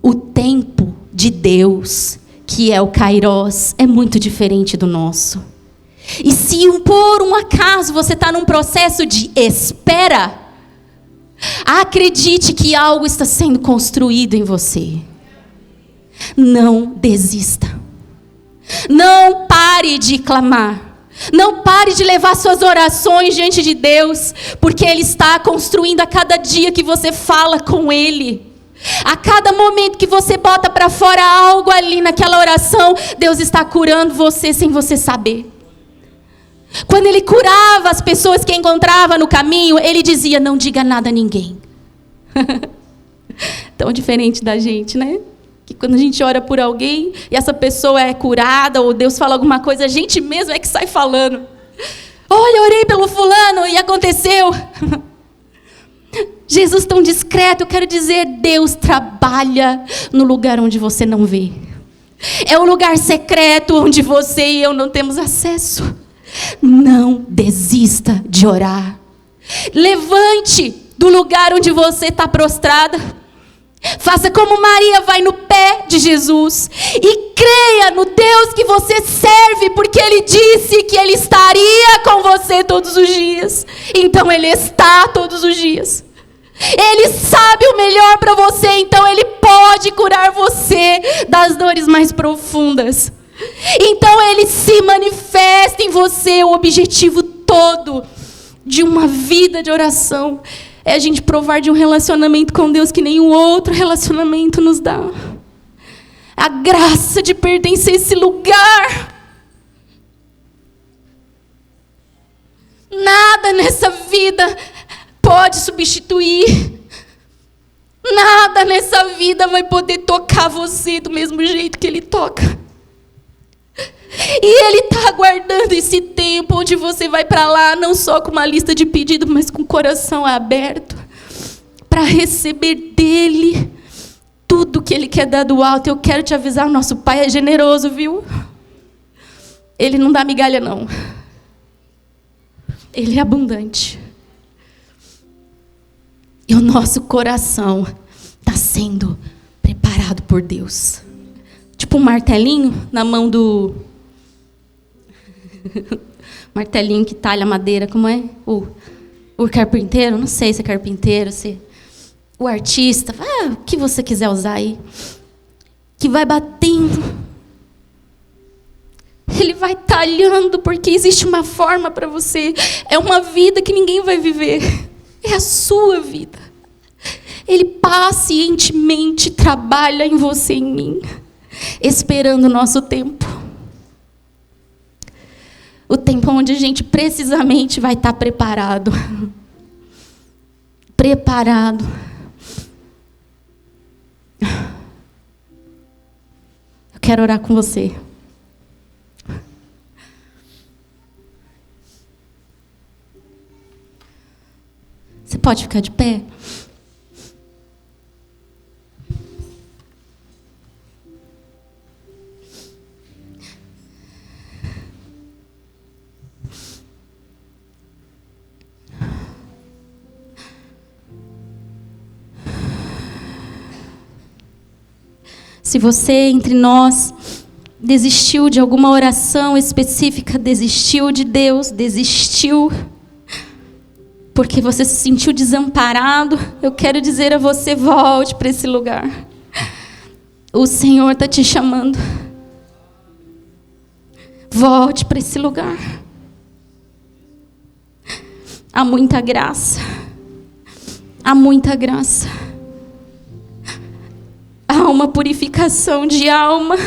S2: o tempo de Deus, que é o Kairos, é muito diferente do nosso. E se por um acaso você está num processo de espera, acredite que algo está sendo construído em você. Não desista. Não pare de clamar. Não pare de levar suas orações diante de Deus, porque Ele está construindo a cada dia que você fala com Ele. A cada momento que você bota para fora algo ali naquela oração, Deus está curando você sem você saber. Quando Ele curava as pessoas que encontrava no caminho, Ele dizia, não diga nada a ninguém. Tão diferente da gente, né? Que quando a gente ora por alguém e essa pessoa é curada, ou Deus fala alguma coisa, a gente mesmo é que sai falando. Olha, orei pelo fulano e aconteceu. Jesus tão discreto, eu quero dizer, Deus trabalha no lugar onde você não vê. É o lugar secreto onde você e eu não temos acesso. Não desista de orar. Levante do lugar onde você está prostrada. Faça como Maria, vai no pé de Jesus e creia no Deus que você serve, porque Ele disse que Ele estaria com você todos os dias. Então Ele está todos os dias. Ele sabe o melhor para você, então Ele pode curar você das dores mais profundas. Então Ele se manifesta em você. O objetivo todo de uma vida de oração é a gente provar de um relacionamento com Deus que nenhum outro relacionamento nos dá. A graça de pertencer a esse lugar. Nada nessa vida pode substituir. Nada nessa vida vai poder tocar você do mesmo jeito que Ele toca. E Ele está aguardando esse tempo onde você vai para lá, não só com uma lista de pedidos, mas com o coração aberto, para receber dEle tudo que Ele quer dar do alto. Eu quero te avisar, o nosso Pai é generoso, viu? Ele não dá migalha, não. Ele é abundante. E o nosso coração está sendo preparado por Deus. Tipo um martelinho na mão do... martelinho que talha madeira, como é? O carpinteiro, não sei se é carpinteiro, se... o artista, o que você quiser usar aí. Que vai batendo. Ele vai talhando, porque existe uma forma para você. É uma vida que ninguém vai viver. É a sua vida. Ele pacientemente trabalha em você e em mim, esperando o nosso tempo. O tempo onde a gente precisamente vai estar preparado. Preparado. Eu quero orar com você. Você pode ficar de pé? Se você entre nós desistiu de alguma oração específica, desistiu de Deus, desistiu porque você se sentiu desamparado, eu quero dizer a você, volte para esse lugar. O Senhor está te chamando. Volte para esse lugar. Há muita graça. Há muita graça. Há uma purificação de alma.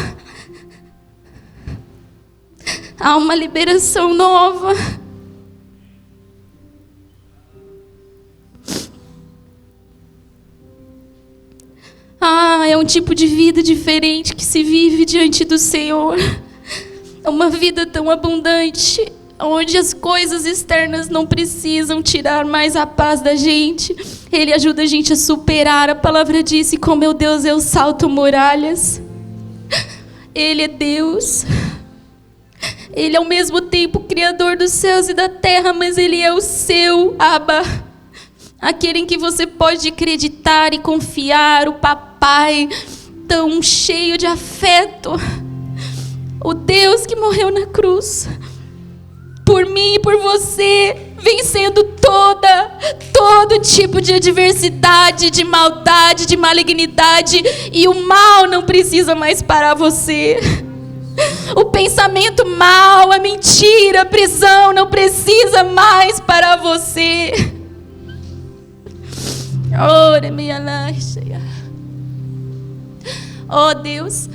S2: Há uma liberação nova. É um tipo de vida diferente que se vive diante do Senhor. É uma vida tão abundante, onde as coisas externas não precisam tirar mais a paz da gente. Ele ajuda a gente a superar. A palavra disse, com meu Deus eu salto muralhas. Ele é Deus. Ele é ao mesmo tempo o Criador dos céus e da terra, mas Ele é o seu Abba. Aquele em que você pode acreditar e confiar, o papai tão cheio de afeto. O Deus que morreu na cruz por mim e por você, vencendo todo tipo de adversidade, de maldade, de malignidade, e o mal não precisa mais parar você. O pensamento mal, a mentira, a prisão não precisa mais parar você. Oh Deus,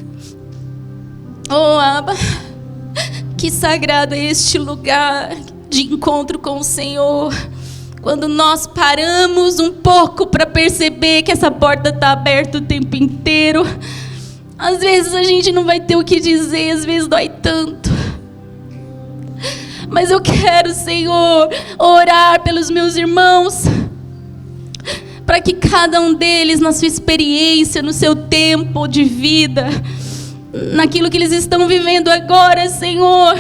S2: oh Abba, que sagrado é este lugar de encontro com o Senhor. Quando nós paramos um pouco para perceber que essa porta está aberta o tempo inteiro. Às vezes a gente não vai ter o que dizer, às vezes dói tanto. Mas eu quero, Senhor, orar pelos meus irmãos, para que cada um deles, na sua experiência, no seu tempo de vida, naquilo que eles estão vivendo agora, Senhor,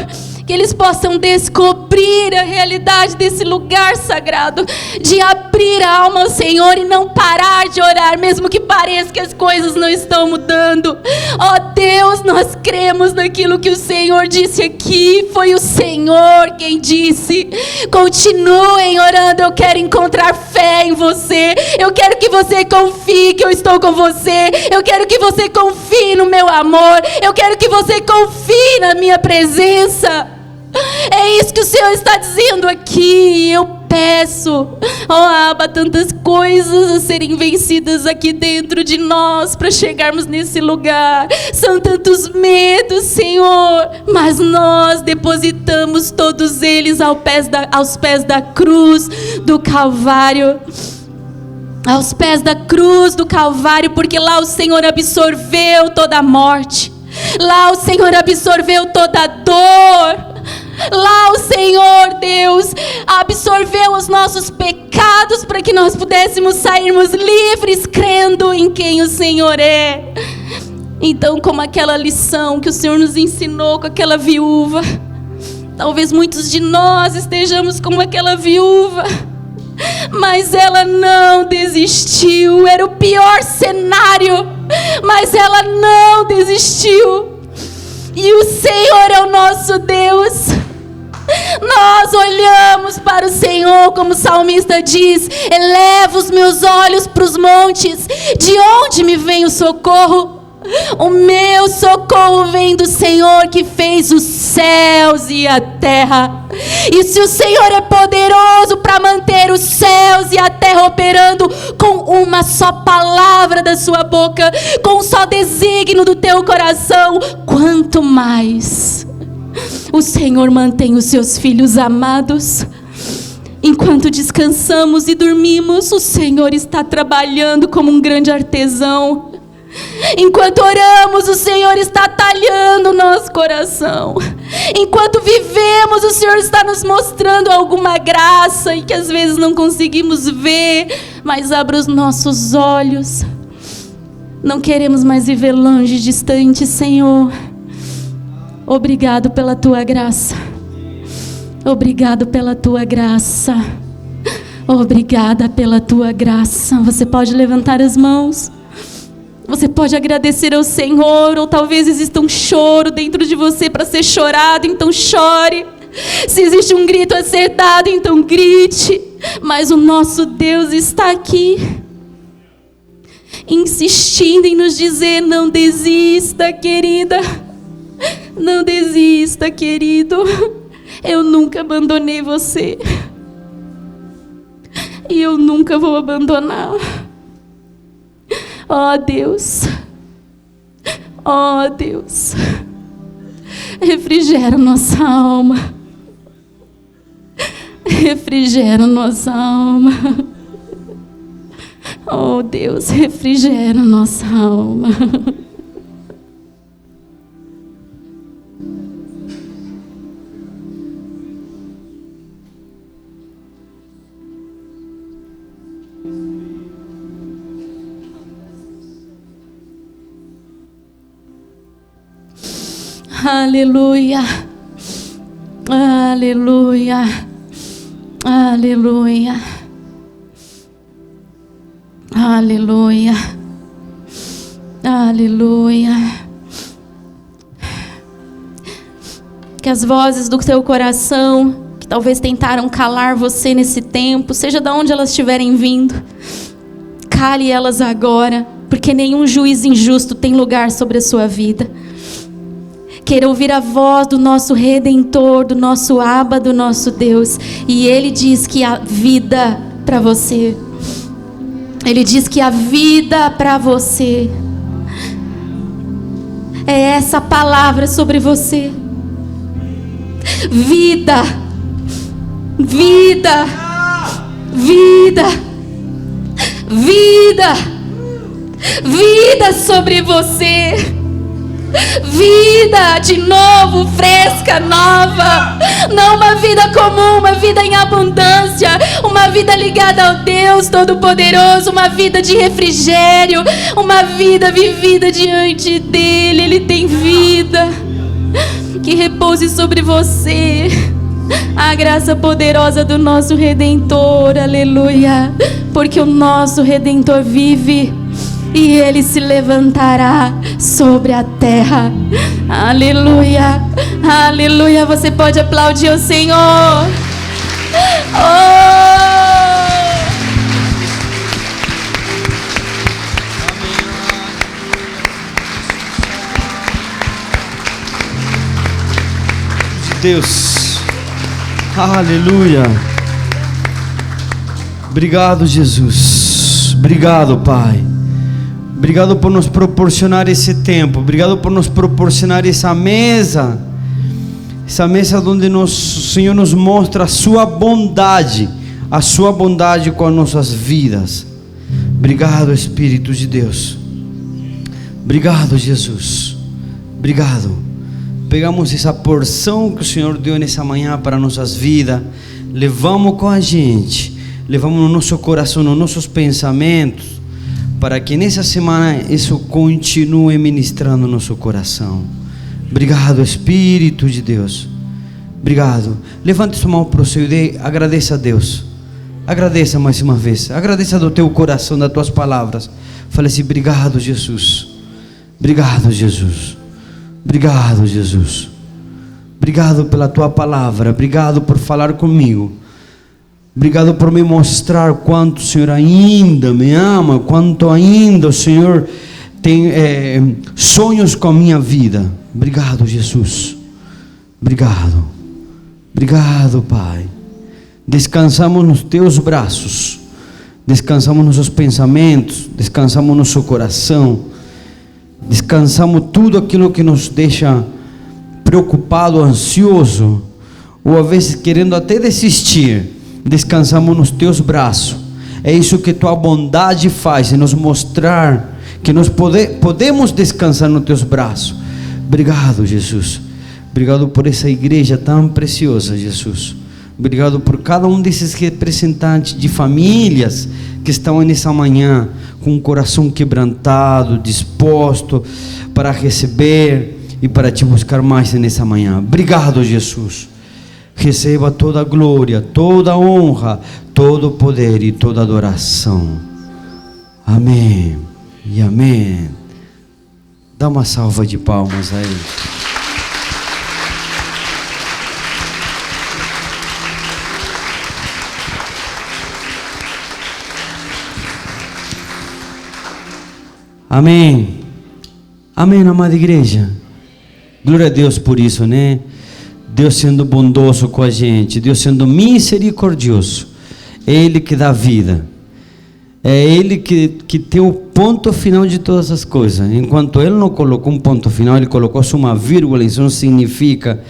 S2: que eles possam descobrir a realidade desse lugar sagrado, de abrir a alma ao Senhor e não parar de orar, mesmo que pareça que as coisas não estão mudando. Ó Deus, nós cremos naquilo que o Senhor disse aqui, foi o Senhor quem disse. Continuem orando, eu quero encontrar fé em você, eu quero que você confie que eu estou com você, eu quero que você confie no meu amor, eu quero que você confie na minha presença. É isso que o Senhor está dizendo aqui. Eu peço, ó Abba, tantas coisas a serem vencidas aqui dentro de nós para chegarmos nesse lugar. São tantos medos, Senhor, mas nós depositamos todos eles aos pés da cruz do Calvário. Aos pés da cruz do Calvário, porque lá o Senhor absorveu toda a morte. Lá o Senhor absorveu toda a dor. Lá o Senhor, Deus, absorveu os nossos pecados para que nós pudéssemos sairmos livres, crendo em quem o Senhor é. Então, como aquela lição que o Senhor nos ensinou com aquela viúva, talvez muitos de nós estejamos como aquela viúva, mas ela não desistiu. Era o pior cenário, mas ela não desistiu. E o Senhor é o nosso Deus. Nós olhamos para o Senhor, como o salmista diz: eleva os meus olhos para os montes, de onde me vem o socorro? O meu socorro vem do Senhor que fez os céus e a terra. E se o Senhor é poderoso para manter os céus e a terra operando com uma só palavra da sua boca, com um só desígnio do teu coração, quanto mais o Senhor mantém os seus filhos amados. Enquanto descansamos e dormimos, o Senhor está trabalhando como um grande artesão. Enquanto oramos, o Senhor está talhando o nosso coração. Enquanto vivemos, o Senhor está nos mostrando alguma graça e que às vezes não conseguimos ver, mas abre os nossos olhos. Não queremos mais viver longe, distante, Senhor. Obrigado pela tua graça. Obrigado pela tua graça. Obrigada pela tua graça. Você pode levantar as mãos. Você pode agradecer ao Senhor, ou talvez exista um choro dentro de você para ser chorado, então chore. Se existe um grito a ser dado, então grite. Mas o nosso Deus está aqui, insistindo em nos dizer: não desista, querida. Não desista, querido. Eu nunca abandonei você. E eu nunca vou abandonar. Ó Deus, ó Deus, refrigera nossa alma, refrigera nossa alma. Ó Deus, refrigera nossa alma. Aleluia, aleluia, aleluia, aleluia, aleluia. Que as vozes do teu coração, que talvez tentaram calar você nesse tempo, seja de onde elas estiverem vindo, cale elas agora, porque nenhum juiz injusto tem lugar sobre a sua vida. Queira ouvir a voz do nosso Redentor, do nosso Abba, do nosso Deus. E Ele diz que há vida para você. Ele diz que há vida para você. É essa palavra sobre você. Vida. Vida. Vida. Vida. Vida sobre você. Vida de novo, fresca, nova. Não uma vida comum, uma vida em abundância, uma vida ligada ao Deus Todo-Poderoso, uma vida de refrigério, uma vida vivida diante dEle. Ele tem vida. Que repouse sobre você a graça poderosa do nosso Redentor, aleluia, porque o nosso Redentor vive e Ele se levantará sobre a terra, aleluia, aleluia. Você pode aplaudir o Senhor. Oh!
S1: Deus, aleluia. Obrigado, Jesus. Obrigado, Pai. Obrigado por nos proporcionar esse tempo. Obrigado por nos proporcionar essa mesa onde o Senhor nos mostra a sua bondade com as nossas vidas. Obrigado, Espírito de Deus. Obrigado, Jesus. Obrigado. Pegamos essa porção que o Senhor deu nessa manhã para nossas vidas, levamos com a gente, levamos no nosso coração, nos nossos pensamentos, para que nessa semana isso continue ministrando no nosso coração. Obrigado, Espírito de Deus. Obrigado. Levante sua mão para o Senhor e agradeça a Deus. Agradeça mais uma vez. Agradeça do teu coração, das tuas palavras. Fale assim: obrigado, Jesus. Obrigado, Jesus. Obrigado, Jesus. Obrigado pela tua palavra. Obrigado por falar comigo. Obrigado por me mostrar quanto o Senhor ainda me ama, quanto ainda o Senhor tem sonhos com a minha vida. Obrigado, Jesus. Obrigado. Obrigado, Pai. Descansamos nos teus braços. Descansamos nossos pensamentos. Descansamos nosso coração. Descansamos tudo aquilo que nos deixa preocupado, ansioso, ou às vezes querendo até desistir. Descansamos nos teus braços. É isso que tua bondade faz, é nos mostrar que nós podemos descansar nos teus braços. Obrigado, Jesus. Obrigado por essa igreja tão preciosa, Jesus. Obrigado por cada um desses representantes de famílias que estão nessa manhã com o coração quebrantado, disposto para receber e para te buscar mais nessa manhã. Obrigado, Jesus. Receba toda a glória, toda a honra, todo o poder e toda a adoração. Amém e amém. Dá uma salva de palmas a Ele. Amém. Amém, amada igreja. Glória a Deus por isso, né? Deus sendo bondoso com a gente, Deus sendo misericordioso. É Ele que dá vida. É Ele que tem o ponto final de todas as coisas. Enquanto Ele não colocou um ponto final, Ele colocou só uma vírgula. Isso não significa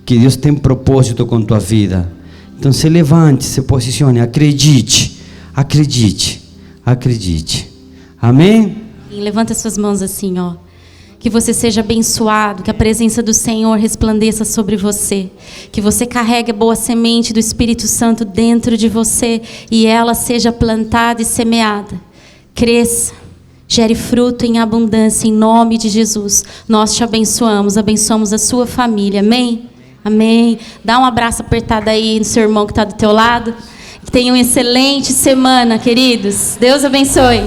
S1: que Deus tem propósito com tua vida. Então se levante, se posicione, acredite, acredite, acredite. Amém?
S2: Levanta suas mãos assim, ó. Que você seja abençoado, que a presença do Senhor resplandeça sobre você, que você carregue a boa semente do Espírito Santo dentro de você e ela seja plantada e semeada. Cresça, gere fruto em abundância em nome de Jesus. Nós te abençoamos a sua família. Amém? Amém. Dá um abraço apertado aí no seu irmão que está do teu lado. Que tenha uma excelente semana, queridos. Deus abençoe.